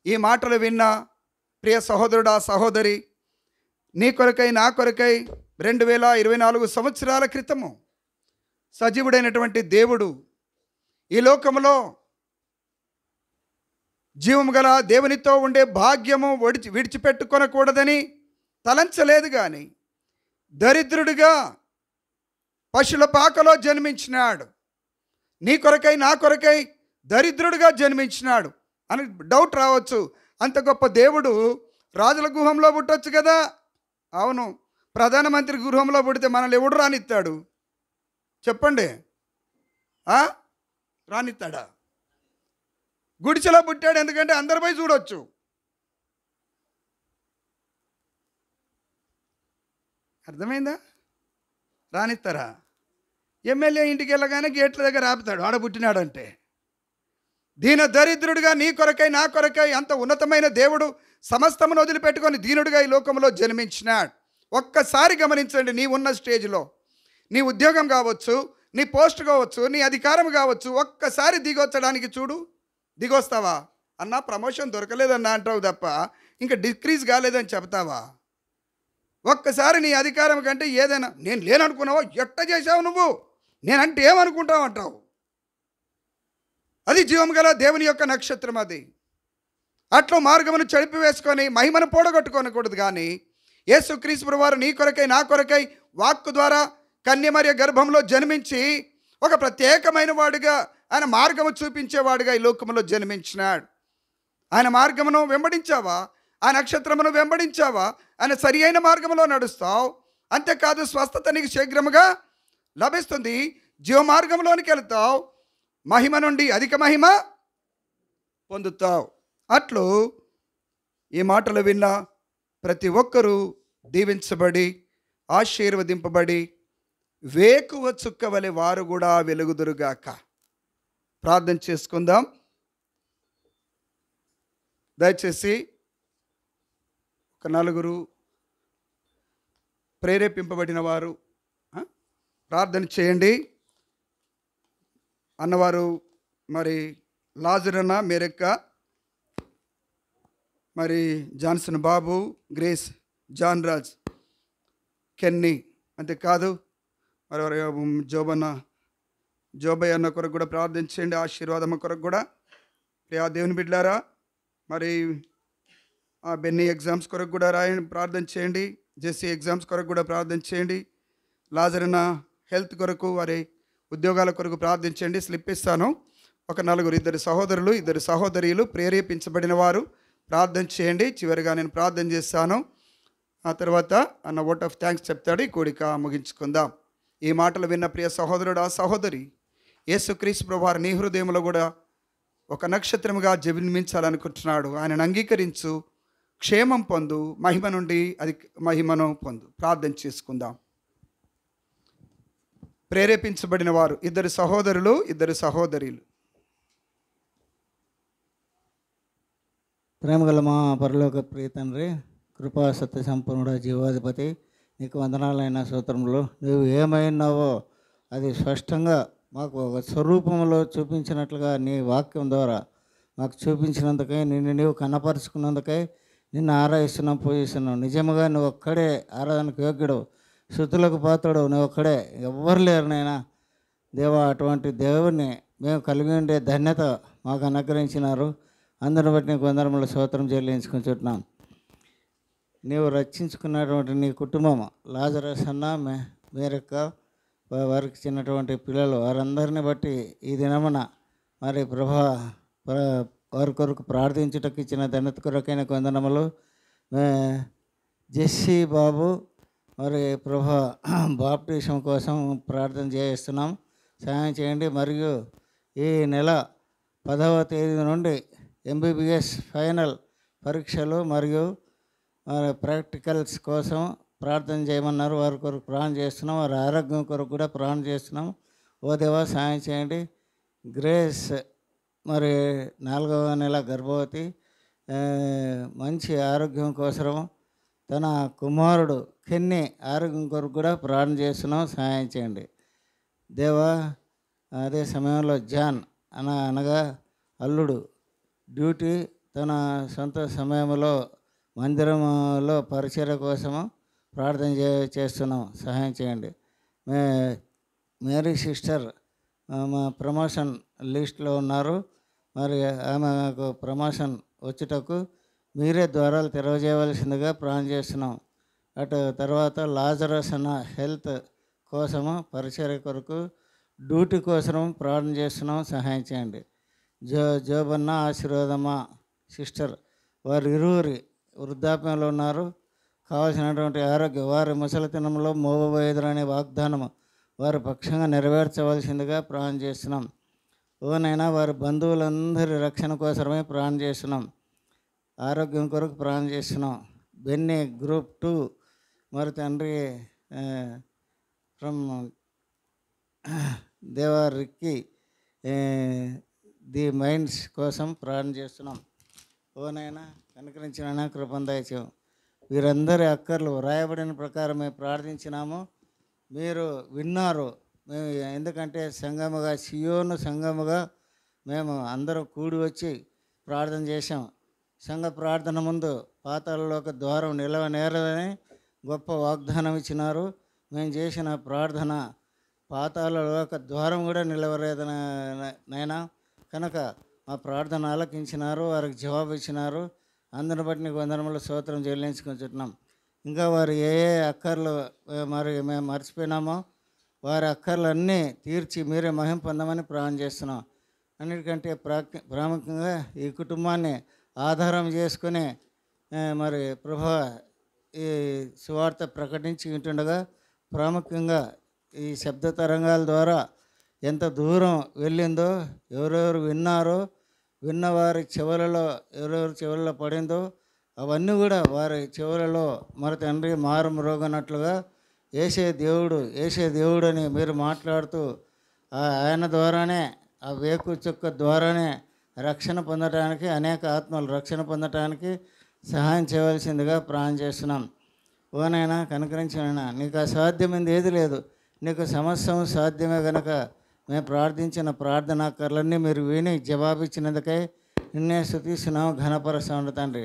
ఈ మాటలు విన్న ప్రియ సహోదరుడా, సహోదరి, నీ కొరకై నా కొరకై 2024 సంవత్సరాల క్రితము సజీవుడైనటువంటి దేవుడు ఈ లోకములో జీవము గల దేవునితో ఉండే భాగ్యము విడిచిపెట్టుకొనకూడదని తలంచలేదు. కానీ దరిద్రుడిగా పశుల పాకలో జన్మించినాడు. నీ కొరకై నా కొరకై దరిద్రుడిగా జన్మించినాడు అని డౌట్ రావచ్చు. అంత గొప్ప దేవుడు రాజుల గృహంలో పుట్టొచ్చు కదా? అవును, ప్రధానమంత్రి గృహంలో పుడితే మనల్ని ఎవడు రానిస్తాడు చెప్పండి? రానిస్తాడా? గుడిసెలో పుట్టాడు, ఎందుకంటే అందరి పోయి చూడొచ్చు. అర్థమైందా? రానిస్తారా? ఎమ్మెల్యే ఇంటికి వెళ్ళగానే గేట్ల దగ్గర ఆపుతాడు ఆడ పుట్టినాడంటే. దీన దరిద్రుడిగా నీ కొరకై నా కొరకై అంత ఉన్నతమైన దేవుడు సమస్తమును వదిలిపెట్టుకొని దీనుడిగా ఈ లోకంలో జన్మించినాడు. ఒక్కసారి గమనించండి, నీ ఉన్న స్టేజ్లో నీ ఉద్యోగం కావచ్చు, నీ పోస్ట్ కావచ్చు, నీ అధికారం కావచ్చు, ఒక్కసారి దిగొచ్చడానికి చూడు. దిగొస్తావా? అన్నా ప్రమోషన్ దొరకలేదన్నా అంటావు తప్ప ఇంకా డిక్రీజ్ కాలేదని చెప్తావా? ఒక్కసారి నీ అధికారం కంటే ఏదైనా నేను లేననుకున్నావో, ఎట్ట చేసావు నువ్వు, నేనంటే ఏమనుకుంటావు అంటావు. అది జీవం గల దేవుని యొక్క నక్షత్రం. అది అట్లా మార్గమును చెడిపివేసుకొని మహిమను పోడగొట్టుకోనకూడదు. కానీ యేసుక్రీస్తు ప్రభువారు నీ కొరకై నా కొరకై వాక్కు ద్వారా కన్యమర్య గర్భంలో జన్మించి ఒక ప్రత్యేకమైన వాడుగా, ఆయన మార్గము చూపించేవాడుగా ఈ లోకములో జన్మించినాడు. ఆయన మార్గమును వెంబడించావా? ఆ నక్షత్రమును వెంబడించావా? ఆయన సరి అయిన మార్గంలో నడుస్తావు. అంతేకాదు, స్వస్థత నీకు శీఘ్రముగా లభిస్తుంది. జీవ మార్గంలోనికి వెళ్తావు, మహిమ నుండి అధిక మహిమ పొందుతావు. అట్లు ఈ మాటలు విన్న ప్రతి ఒక్కరూ దీవించబడి ఆశీర్వదింపబడి వేకువ చుక్క వలె వారు కూడా వెలుగుదురుగాక. ప్రార్థన చేసుకుందాం. దయచేసి ఒక 4 ప్రేరేపింపబడిన వారు ప్రార్థన చేయండి. అన్నవారు మరి లాజరన్న, మేరెక్క, మరి జాన్సన్ బాబు, గ్రేస్, జాన్ రాజ్, కెన్నీ, అంతేకాదు మరి జోబయ్య అన్న కొరకు కూడా ప్రార్థన చేయండి. ఆశీర్వాదమ్మ కొరకు కూడా. ప్రియా దేవుని బిడ్డలారా, మరి ఆ బెన్నీ ఎగ్జామ్స్ కొరకు కూడా ప్రార్థన చేయండి. జెస్సీ ఎగ్జామ్స్ కొరకు కూడా ప్రార్థన చేయండి. లాజరన్న హెల్త్ కొరకు, వారి ఉద్యోగాల కొరకు ప్రార్థించండి. స్లిప్ ఇస్తాను. ఒక 4 2 సహోదరులు 2 సహోదరీలు ప్రేరేపించబడిన వారు ప్రార్థన చేయండి. చివరిగా నేను ప్రార్థన చేస్తాను. ఆ తర్వాత అన్న ఓట్ ఆఫ్ థ్యాంక్స్ చెప్తాడు. ఈ కోడిక ముగించుకుందాం. ఈ మాటలు విన్న ప్రియ సహోదరుడు, ఆ సహోదరి, యేసుక్రీస్తు ప్రభువారు నీ హృదయంలో కూడా ఒక నక్షత్రముగా జన్మించాలనుకుంటున్నాడు. ఆయనను అంగీకరించు, క్షేమం పొందు, మహిమ నుండి అది మహిమను పొందు. ప్రార్థన చేసుకుందాం. ప్రేరేపించబడిన వారు 2 సహోదరులు 2 సహోదరీలు. ప్రేమగల మా పరలోక ప్రియ తండ్రి, కృపా సత్య సంపన్నుడ జీవాధిపతి, నీకు వందనాలైన స్తోత్రములు. నువ్వు ఏమైనావో అది స్పష్టంగా మాకు ఒక స్వరూపంలో చూపించినట్లుగా నీ వాక్యం ద్వారా మాకు చూపించినందుకై, నిన్ను నీవు కనపరుచుకున్నందుకై నిన్ను ఆరాధిస్తున్నాం, పూజిస్తున్నాం. నిజముగా నువ్వు ఒక్కడే ఆరాధనకు యోగ్యుడు, స్తుతులకు పాత్రుడు, నువ్వు ఒక్కడే, ఎవ్వరు లేరు నైనా. దేవా, అటువంటి దేవుడిని మేము కలిగి ఉండే ధన్యత మాకు అనుగ్రహించినారు. అందరిని బట్టి నీకు వందనముల స్తోత్రం చెల్లించుకుంటున్నాం. నీవు రక్షించుకున్నటువంటి నీ కుటుంబం, లాజరస్ అన్న, మేరక్క, వారికి చిన్నటువంటి పిల్లలు, వారందరిని బట్టి ఈ దినమున మరి వారి కొరకు ప్రార్థించుటకు ఇచ్చిన ధన్యత కొరకైన వందనములు. జెస్సీ బాబు మరి బాప్టిజం కోసం ప్రార్థన చేస్తున్నాం, సహాయం చేయండి. మరియు ఈ నెల 10వ తేదీ నుండి ఎంబీబీఎస్ ఫైనల్ పరీక్షలు మరియు ప్రాక్టికల్స్ కోసం ప్రార్థన చేయమన్నారు. వారి కొరకు ప్రార్థన చేస్తున్నాం, వారి ఆరోగ్యం కొరకు కూడా ప్రార్థన చేస్తున్నాం. ఓ దేవా, సహాయం చేయండి. గ్రేస్ మరి 4వ నెల గర్భవతి, మంచి ఆరోగ్యం కోసం తన కుమారుడు కెన్నీ ఆరోగ్యం కొరకు కూడా ప్రార్థన చేస్తున్నాం, సహాయం చేయండి దేవా. అదే సమయంలో జాన్ అనగా అల్లుడు డ్యూటీ, తన సొంత సమయంలో మందిరంలో పరిచర్య కోసము ప్రార్థన చేస్తున్నాం, సహాయం చేయండి. మేరీ సిస్టర్ మా ప్రమోషన్ లిస్ట్లో ఉన్నారు. మరి ఆమెకు ప్రమోషన్ వచ్చుటకు మీరే ద్వారాలు తెరవజేయవలసిందిగా ప్రార్థన చేస్తున్నాం. అటు తర్వాత లాజరస్ అన్న హెల్త్ కోసము, పరిచర్య కొరకు, డ్యూటీ కోసం ప్రార్థన చేస్తున్నాం, సహాయం చేయండి. జోబన్న, ఆశీర్వాదమ్మ సిస్టర్, వారు ఇరువురి వృద్ధాప్యంలో ఉన్నారు. కావాల్సినటువంటి ఆరోగ్యం, వారి ముసలితనంలో మోబోయేదురనే వాగ్దానము వారి పక్షంగా నెరవేర్చవలసిందిగా ప్రార్థన చేస్తున్నాం. ఓనైనా వారి బంధువులందరి రక్షణ కోసమే ప్రార్థన చేస్తున్నాం, ఆరోగ్యం కొరకు ప్రార్థన చేస్తున్నాం. బెన్నీ గ్రూప్ 2 మరి తండ్రి ఫ్రమ్ దేవా రిక్కీ ది మైండ్స్ కోసం ప్రార్థన చేస్తున్నాం. ఓనైనా కనుకరించిన కృపందాయచం. వీరందరి అక్కర్లు రాయబడిన ప్రకారం మేము ప్రార్థించినాము, మీరు విన్నారు. మేము ఎందుకంటే సంఘముగా, సియోను సంఘముగా మేము అందరం కూడి వచ్చి ప్రార్థన చేశాం. సంఘ ప్రార్థన ముందు పాతాళలోక ద్వారం నిలవనేరదని గొప్ప వాగ్దానం ఇచ్చినారు. మేము చేసిన ప్రార్థన పాతాళలోక ద్వారం కూడా నిలవలేదనైనా కనుక మా ప్రార్థన ఆలకించినారు, వారికి జవాబు ఇచ్చినారు. అందరిని బట్టి నీకు వందనములు స్తోత్రం చెల్లించుకుంటున్నాం. ఇంకా వారు ఏ అక్కర్లు మరి మేము మర్చిపోయినామో వారి అక్కర్లన్నీ తీర్చి మీరే మహిమ పొందమని ప్రార్థన చేస్తున్నాం. అన్నిటికంటే ప్రాముఖ్యంగా ఈ కుటుంబాన్ని ఆధారం చేసుకుని మరి ప్రభా ఈ సువార్త ప్రకటించి ఉంటుండగా, ప్రాముఖ్యంగా ఈ శబ్ద తరంగాల ద్వారా ఎంత దూరం వెళ్ళిందో, ఎవరెవరు విన్నారో, విన్నవారి చెవులలో ఎవరెవరి చెవులలో పడిందో అవన్నీ కూడా వారి చెవులలో మరి తండ్రి మారు మ్రోగనట్లుగా ఏసే దేవుడు అని మీరు మాట్లాడుతూ ఆయన ద్వారానే, ఆ వేకు చుక్క ద్వారానే రక్షణ పొందడానికి, అనేక ఆత్మలు రక్షణ పొందడానికి సహాయం చేయవలసిందిగా ప్రార్థన చేస్తున్నాం. ఓనైనా కనుకరించినైనా నీకు అసాధ్యమైంది ఏది లేదు, నీకు సమస్తం సాధ్యమే కనుక మేము ప్రార్థించిన ప్రార్థనాకర్లన్నీ మీరు విని జవాబిచ్చినందుకై నిన్నే స్తుతిస్తున్నాం, ఘనపరుస్తాం తండ్రి.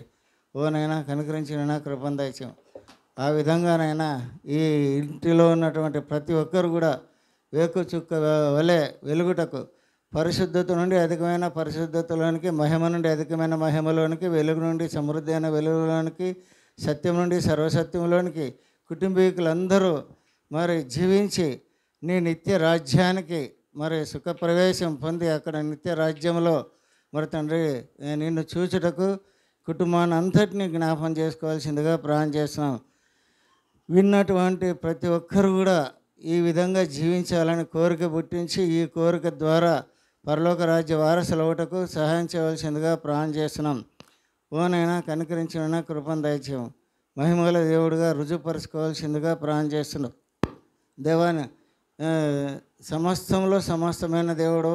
ఓనైనా కనుకరించినైనా కృపందాయిత్యం. ఆ విధంగానైనా ఈ ఇంటిలో ఉన్నటువంటి ప్రతి ఒక్కరు కూడా వేకు చుక్క వలె వెలుగుటకు, పరిశుద్ధత నుండి అధికమైన పరిశుద్ధతలోనికి, మహిమ నుండి అధికమైన మహిమలోనికి, వెలుగు నుండి సమృద్ధి అయిన వెలుగులోనికి, సత్యం నుండి సర్వసత్యంలోనికి కుటుంబీకులందరూ మరి జీవించి నీ నిత్య రాజ్యానికి మరి సుఖప్రవేశం పొంది అక్కడ నిత్య రాజ్యంలో మరి తండ్రి నిన్ను చూచుటకు కుటుంబాన్ని అంతటినీ జ్ఞాపం చేసుకోవాల్సిందిగా ప్రార్థన చేస్తున్నాం. విన్నటువంటి ప్రతి ఒక్కరు కూడా ఈ విధంగా జీవించాలని కోరిక పుట్టించి, ఈ కోరిక ద్వారా పరలోక రాజ్య వారసులు అవటకు సహాయం చేయవలసిందిగా ప్రార్థన చేస్తున్నాం. ఓనైనా కనికరించిన కృపను దయచేయం. మహిమగల దేవుడిగా రుజుపరుచుకోవాల్సిందిగా ప్రార్థన చేస్తున్నాం. దేవాన్ని సమస్తమైన దేవుడు,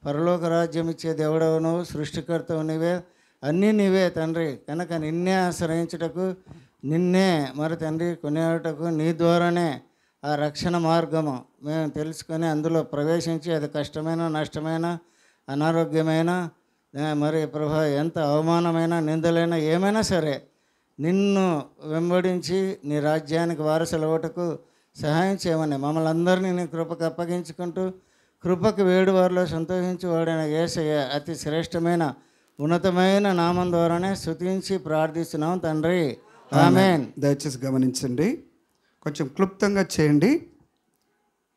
పరలోక రాజ్యం ఇచ్చే దేవుడవు నువ్వు, సృష్టికర్తవు నీవే. అన్నీ నీవే తండ్రి. కనుక నిన్నే ఆశ్రయించుటకు, నిన్నే మరి తండ్రి కొనేటకు, నీ ద్వారానే ఆ రక్షణ మార్గము మేము తెలుసుకొని అందులో ప్రవేశించి, అది కష్టమైన, నష్టమైన, అనారోగ్యమైన, మరి ప్రభా ఎంత అవమానమైన, నిందలైనా ఏమైనా సరే నిన్ను వెంబడించి నీ రాజ్యానికి వారసులు అవ్వటకు సహాయం చేయమని మమ్మల్ని అందరినీ నీ కృపకు అప్పగించుకుంటూ, కృపకు వేడి వారిలో సంతోషించి వాడిన యేసయ్య అతి శ్రేష్టమైన ఉన్నతమైన నామం ద్వారానే స్తుతించి ప్రార్థిస్తున్నాం తండ్రి. ఆమేన్. దయచేసి గమనించండి, కొంచెం క్లుప్తంగా చేయండి,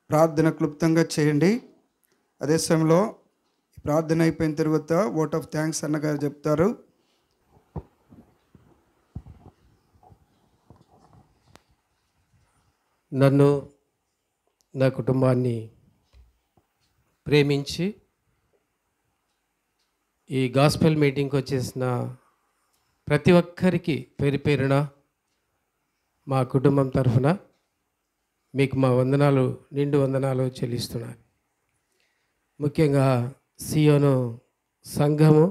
ప్రార్థన క్లుప్తంగా చేయండి. అదే సమయంలో ప్రార్థన అయిపోయిన తర్వాత ఓట్ ఆఫ్ థ్యాంక్స్ అన్నగారు చెప్తారు. నన్ను, నా కుటుంబాన్ని ప్రేమించి ఈ గాస్పెల్ మీటింగ్కి వచ్చేసిన ప్రతి ఒక్కరికి పేరు పేరున మా కుటుంబం తరఫున మీకు మా వందనాలు, నిండు వందనాలు చెల్లిస్తున్నాను. ముఖ్యంగా సియోను సంఘము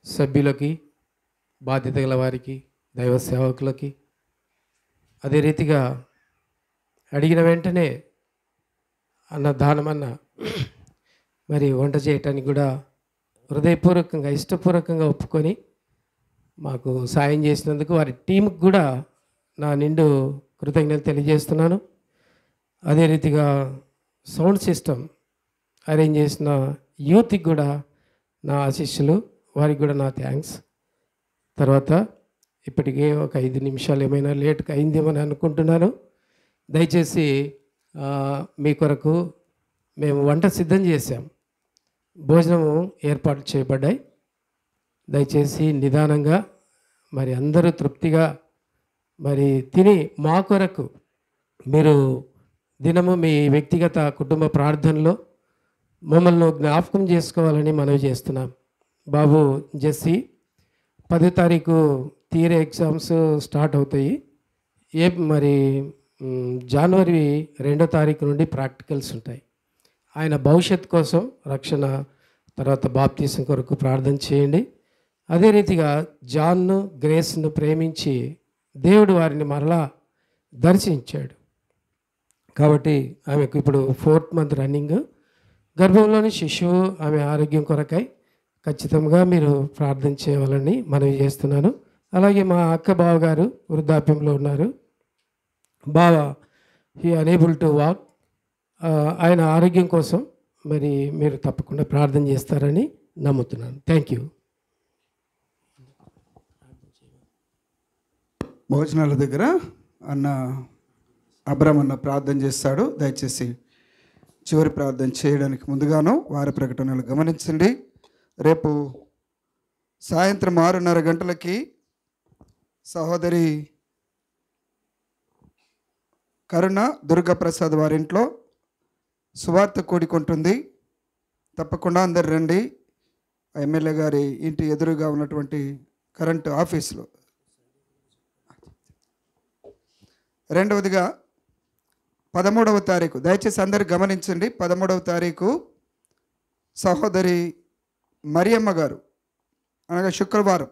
సభ్యులకి, బాధ్యత గల వారికి, దైవ సేవకులకి, అదే రీతిగా అడిగిన వెంటనే దానమన్న మరి వంట చేయటానికి కూడా హృదయపూర్వకంగా, ఇష్టపూర్వకంగా ఒప్పుకొని మాకు సాయం చేసినందుకు వారి టీంకి కూడా నా నిండు కృతజ్ఞతలు తెలియజేస్తున్నాను. అదే రీతిగా సౌండ్ సిస్టమ్ అరేంజ్ చేసిన యూత్కి కూడా నా ఆశీస్సులు, వారికి కూడా నా థ్యాంక్స్. తర్వాత ఇప్పటికే ఒక 5 నిమిషాలు ఏమైనా లేట్గా అయిందేమని అనుకుంటున్నాను. దయచేసి మీ కొరకు మేము వంట సిద్ధం చేశాం, భోజనము ఏర్పాటు చేయబడ్డాయి. దయచేసి నిదానంగా మరి అందరూ తృప్తిగా మరి తిని మా కొరకు మీరు దినము మీ వ్యక్తిగత కుటుంబ ప్రార్థనలో మమ్మల్ని జ్ఞాపకం చేసుకోవాలని మనవి చేస్తున్నాం. బాబు జెస్సీ 10వ తారీఖు థియరీ ఎగ్జామ్స్ స్టార్ట్ అవుతాయి. మరి జనవరి 2వ తారీఖు నుండి ప్రాక్టికల్స్ ఉంటాయి. ఆయన భవిష్యత్ కోసం, రక్షణ తర్వాత బాప్తీసం కొరకు ప్రార్థన చేయండి. అదే రీతిగా జాన్ను, గ్రేస్ను ప్రేమించి దేవుడు వారిని మరలా దర్శించాడు. కాబట్టి ఆమెకు ఇప్పుడు 4th మంత్ రన్నింగ్. గర్భంలోని శిశువు ఆమె ఆరోగ్యం కొరకై ఖచ్చితంగా మీరు ప్రార్థన చేయాలని మనవి చేస్తున్నాను. అలాగే మా అక్క బావ గారు వృద్ధాప్యంలో ఉన్నారు. బావ హీ అనేబుల్ టు వాక్. ఆయన ఆరోగ్యం కోసం మరి మీరు తప్పకుండా ప్రార్థన చేస్తారని నమ్ముతున్నాను. Thank you. భోజనాల దగ్గర అన్న అబ్రామ్ అన్న ప్రార్థన చేస్తాడు. దయచేసి చివరి ప్రార్థన చేయడానికి ముందుగాను వారి ప్రకటనలు గమనించండి. రేపు సాయంత్రం 6:30 గంటలకి సహోదరి కరుణ దుర్గాప్రసాద్ వారింట్లో సువార్త కూడికుంటుంది. తప్పకుండా అందరు రండి. ఎమ్మెల్యే గారి ఇంటి ఎదురుగా ఉన్నటువంటి కరెంటు ఆఫీసులో. రెండవదిగా 13వ తారీఖు, దయచేసి అందరు గమనించండి, 13వ తారీఖు సహోదరి మరియమ్మ గారు అనగా శుక్రవారం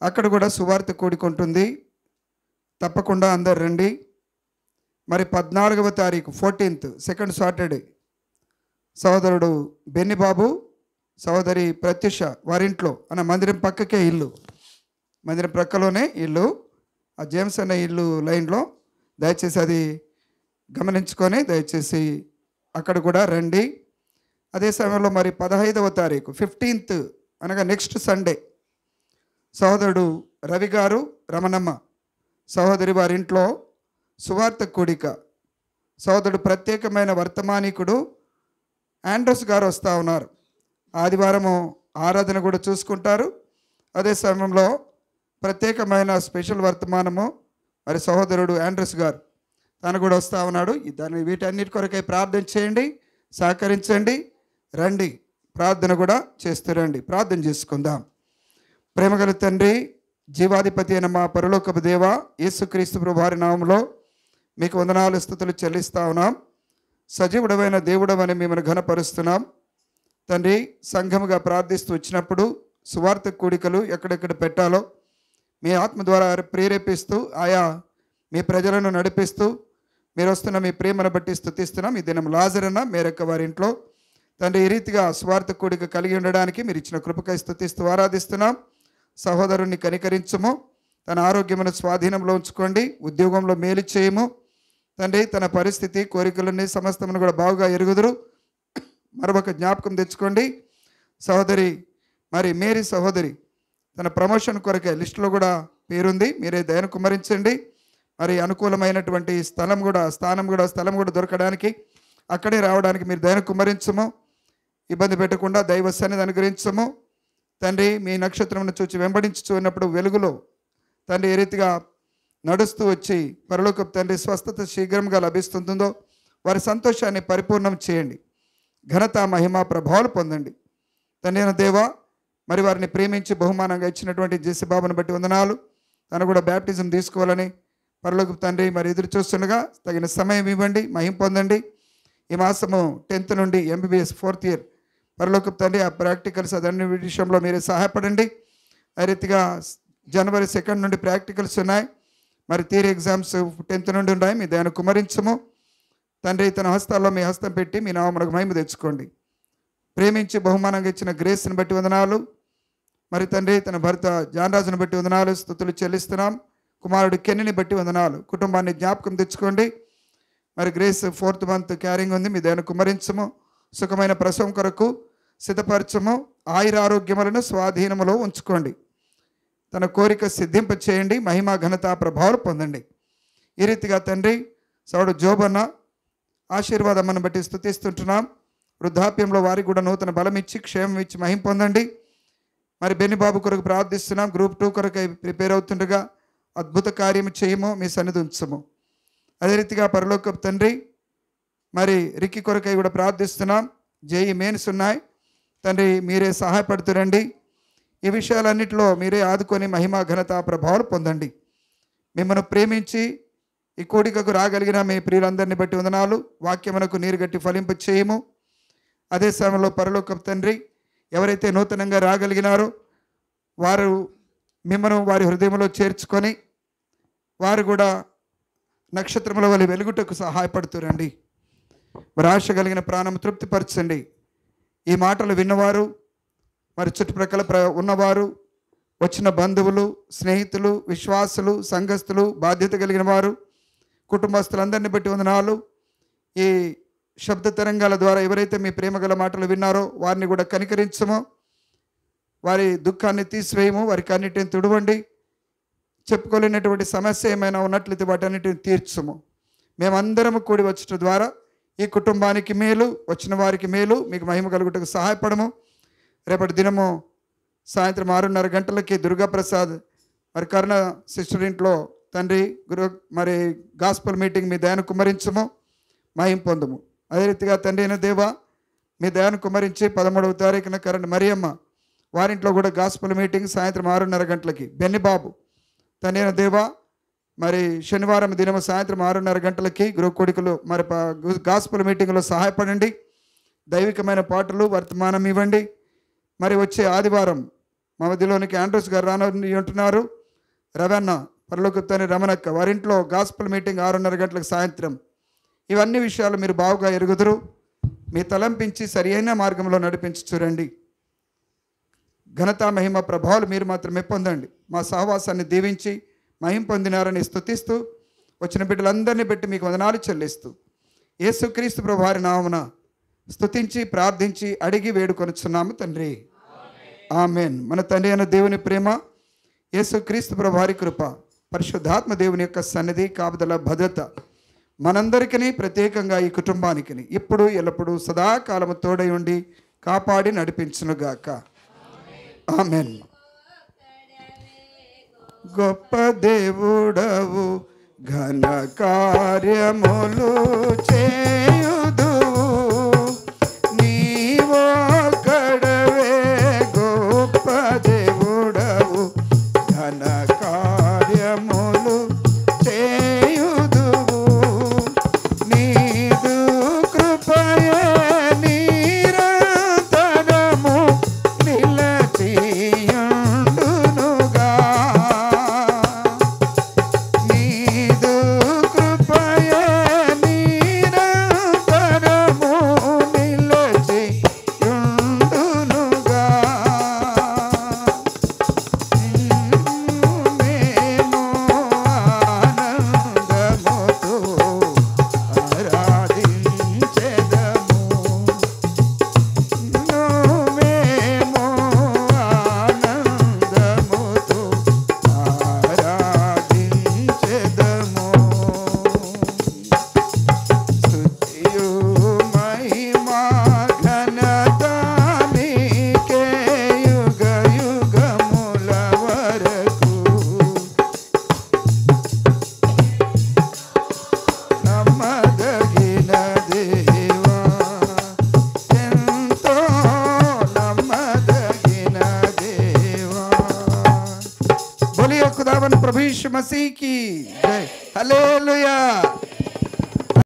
అక్కడ కూడా సువార్త కూడుకుంటుంది. తప్పకుండా అందరు రండి. మరి 14వ తారీఖు 14th సెకండ్ సాటర్డే సహోదరుడు బెన్నిబాబు, సహోదరి ప్రత్యుష వారింట్లో అన్న మందిరం పక్కకే ఇల్లు, మందిరం ప్రక్కలోనే ఇల్లు, ఆ జేమ్స్ అనే ఇల్లు లైన్లో. దయచేసి అది గమనించుకొని దయచేసి అక్కడ కూడా రండి. అదే సమయంలో మరి 15వ తారీఖు 15th అనగా నెక్స్ట్ సండే సహోదరుడు రవి గారు, రమణమ్మ సహోదరి వారింట్లో సువార్త కూడిక. సహోదరుడు ప్రత్యేకమైన వర్తమానికుడు ఆండ్రస్ గారు వస్తూ ఉన్నారు. ఆదివారము ఆరాధన కూడా చూసుకుంటారు. అదే సమయంలో ప్రత్యేకమైన స్పెషల్ వర్తమానము మరి సహోదరుడు ఆండ్రస్ గారు తను కూడా వస్తూ ఉన్నాడు. వీటన్నిటి కొరకై ప్రార్థన చేయండి, సహకరించండి, రండి, ప్రార్థన కూడా చేస్తూ రండి. ప్రార్థన చేసుకుందాం. ప్రేమగల తండ్రి, జీవాధిపతి అయిన మా పరలోకపు దేవ, యేసుక్రీస్తు ప్రభు వారి నామములో మీకు వందనాలు, స్తుతులు చెల్లిస్తా ఉన్నాం. సజీవుడమైన దేవుడవని మిమ్మల్ని ఘనపరుస్తున్నాం తండ్రి. సంఘముగా ప్రార్థిస్తూ వచ్చినప్పుడు సువార్త కూడికలు ఎక్కడెక్కడ పెట్టాలో మీ ఆత్మ ద్వారా ప్రేరేపిస్తూ ఆయా మీ ప్రజలను నడిపిస్తూ మీరు వస్తున్న మీ ప్రేమను బట్టి స్తుతిస్తున్నాం. ఈ దినం లాజరన్న మేరక్క వారి ఇంట్లో తండ్రి ఈ రీతిగా స్వార్థ కూడిక కలిగి ఉండడానికి మీరు ఇచ్చిన కృపకై స్తుతిస్తూ ఆరాధిస్తున్నాం. సహోదరుణ్ణి కనికరించుము, తన ఆరోగ్యమును స్వాధీనంలో ఉంచుకోండి, ఉద్యోగంలో మేలు చేయము తండ్రి. తన పరిస్థితి కోరికలన్నీ సమస్తమును కూడా బాగుగా ఎరుగుదురు. మరొక జ్ఞాపకం తెచ్చుకోండి. సహోదరి మరి మేరీ సహోదరి తన ప్రమోషన్ కొరకే లిస్టులో కూడా పేరుంది, మీరే దయను కుమ్మరించండి. మరి అనుకూలమైనటువంటి స్థలం కూడా దొరకడానికి అక్కడే రావడానికి మీరు దయను కుమ్మరించము. ఇబ్బంది పెట్టకుండా దైవ సన్నిధి అనుగ్రహించము తండ్రి. మీ నక్షత్రమును చూచి వెంబడించుచు ఉన్నప్పుడు వెలుగులో తండ్రి ఏ రీతిగా నడుస్తూ వచ్చి పరలోకపు తండ్రి స్వస్థత శీఘ్రంగా లభిస్తుందో వారి సంతోషాన్ని పరిపూర్ణం చేయండి. ఘనత మహిమ ప్రభావాలు పొందండి తండ్రి అయిన దేవా. మరి వారిని ప్రేమించి బహుమానంగా ఇచ్చినటువంటి జేసీ బాబుని బట్టి వందనాలు. తను కూడా బ్యాప్టిజం తీసుకోవాలని పరలోకపు తండ్రి మరి ఎదురు చూస్తుండగా తగిన సమయం ఇవ్వండి, మహిమ పొందండి. ఈ మాసము 10th నుండి MBBS 4th year పరలోకపు తండ్రి ఆ ప్రాక్టికల్స్ అదన్ని విషయంలో మీరే సహాయపడండి. ఆ రీతిగా January 2nd నుండి ప్రాక్టికల్స్ ఉన్నాయి. మరి థియరీ ఎగ్జామ్స్ 10th నుండి ఉన్నాయి. మీ దయను కుమ్మరించము తండ్రి. తన హస్తాల్లో మీ హస్తం పెట్టి మీ నామమునకు మహిమ తెచ్చుకోండి. ప్రేమించి బహుమానంగా ఇచ్చిన గ్రేస్ని బట్టి వందనాలు. మరి తండ్రి తన భర్త జాన్రాజును బట్టి వందనాలు, స్తుతులు చెల్లిస్తున్నాం. కుమారుడు కెన్నిని బట్టి వందనాలు. కుటుంబాన్ని జ్ఞాపకం తెచ్చుకోండి. మరి గ్రేస్ 4th month క్యారింగ్ ఉంది, మీ దయను కుమ్మరించము. సుఖమైన ప్రసవం కొరకు సిద్ధపరచము. ఆయురారోగ్యములను స్వాధీనములో ఉంచుకోండి. తన కోరిక సిద్ధింప చేయండి. మహిమ ఘనత ప్రభావాలు పొందండి. ఈ రీతిగా తండ్రి సౌడు జోబన్న ఆశీర్వాదమ్మను బట్టి స్తుతిస్తుంటున్నాం. వృద్ధాప్యంలో వారికి కూడా నూతన బలం ఇచ్చి క్షేమం ఇచ్చి మహిమ పొందండి. మరి బెన్నిబాబు కొరకు ప్రార్థిస్తున్నాం. Group 2 కొరకు ప్రిపేర్ అవుతుండగా అద్భుత కార్యము చేయము, మీ సన్నిధి ఉంచము. అదే రీతిగా పరలోకపు తండ్రి మరి రిక్కి కొరకై కూడా ప్రార్థిస్తున్నాం. JEE మెయిన్స్ ఉన్నాయి తండ్రి, మీరే సహాయపడుతురండి. ఈ విషయాలన్నింటిలో మీరే ఆదుకొని మహిమ ఘనత ప్రభావాలు పొందండి. మిమ్మల్ని ప్రేమించి ఈ కూడికకు రాగలిగిన మీ ప్రియులందరినీ బట్టి వందనాలు. వాక్యమునకు నీరు గట్టి ఫలింప చేయము. అదే సమయంలో పరలోకపు తండ్రి ఎవరైతే నూతనంగా రాగలిగినారో వారు మిమ్మను వారి హృదయంలో చేర్చుకొని వారు కూడా నక్షత్రముల వలె వెలుగుటకు సహాయపడుతురండి. మరి ఆశ కలిగిన ప్రాణం తృప్తిపరచండి. ఈ మాటలు విన్నవారు మరి చుట్టుప్రక్కల ఉన్నవారు, వచ్చిన బంధువులు, స్నేహితులు, విశ్వాసులు, సంఘస్థులు, బాధ్యత కలిగిన వారు, కుటుంబస్తులందరినీ బట్టి వందనాలు. ఈ శబ్ద తరంగాల ద్వారా ఎవరైతే మీ ప్రేమ గల మాటలు విన్నారో వారిని కూడా కనికరించము. వారి దుఃఖాన్ని తీసివేయము. వారికి అన్నిటిని తుడవండి. చెప్పుకోలేనటువంటి సమస్య ఏమైనా ఉన్నట్లయితే వాటన్నిటిని తీర్చము. మేమందరము కూడి వచ్చటం ద్వారా ఈ కుటుంబానికి మేలు, వచ్చిన వారికి మేలు, మీకు మహిమ కలుగుటకు సహాయపడము. రేపటి దినము సాయంత్రం 6:30 గంటలకి దుర్గాప్రసాద్ మరి కరుణ సిస్టర్ ఇంట్లో తండ్రి మరి గాస్పల్ మీటింగ్ మీ దయను కుమ్మరించము, మహిమ పొందము. అదే రీతిగా తండ్రి అయిన దేవా మీ దయను కుమ్మరించి 13వ తారీఖున కరుణ మరియమ్మ వారింట్లో కూడా గాస్పల్ మీటింగ్ సాయంత్రం 6:30 గంటలకి. బెన్నిబాబు తండ్రి అయిన దేవా మరి శనివారం దినము సాయంత్రం 6:30 గంటలకి గృహకోడికలు మరి గాస్పల్ మీటింగ్లో సహాయపడండి. దైవికమైన పాటలు వర్తమానం ఇవ్వండి. మరి వచ్చే ఆదివారం మా మధ్యలోనికి ఆండ్రూస్ గారు రాని ఉంటున్నారు. రవణ పరలోకపు తండ్రి రమణక్క వారింట్లో గాస్పల్ మీటింగ్ 6:30 గంటలకు సాయంత్రం. ఇవన్నీ విషయాలు మీరు బాగుగా ఎరుగుదురు. మీ తలంపించి సరి అయిన మార్గంలో నడిపించి చూడండి. ఘనత మహిమ ప్రభావాలు మీరు మాత్రమే పొందండి. మా సహవాసాన్ని దీవించి మహిమ పొందినారని స్తుతిస్తూ వచ్చిన బిడ్డలందరినీ బట్టి మీకు వందనాలు చెల్లిస్తూ యేసుక్రీస్తు ప్రభు వారి నామమున స్తుతించి ప్రార్థించి అడిగి వేడుకొనుచున్నాము తండ్రి, ఆమెన్. మన తండ్రి అయిన దేవుని ప్రేమ, యేసుక్రీస్తు ప్రభు వారి కృప, పరిశుద్ధాత్మ దేవుని యొక్క సన్నిధి, కాపుదల, భద్రత మనందరికీ ప్రత్యేకంగా ఈ కుటుంబానికి ఇప్పుడు ఎల్లప్పుడూ సదాకాలము తోడై ఉండి కాపాడి నడిపించునుగాక. ఆమెన్. గొప్ప దేవుడవు ఘన కార్యములు చేయుదువు, నీవొక్కడవే గొప్ప దేవుడవు ఘన కార్యములు చేయుదువు, నీదు కృపయే నిరంతరము నిలచి यीशु मसीह की जय। हालेलुया।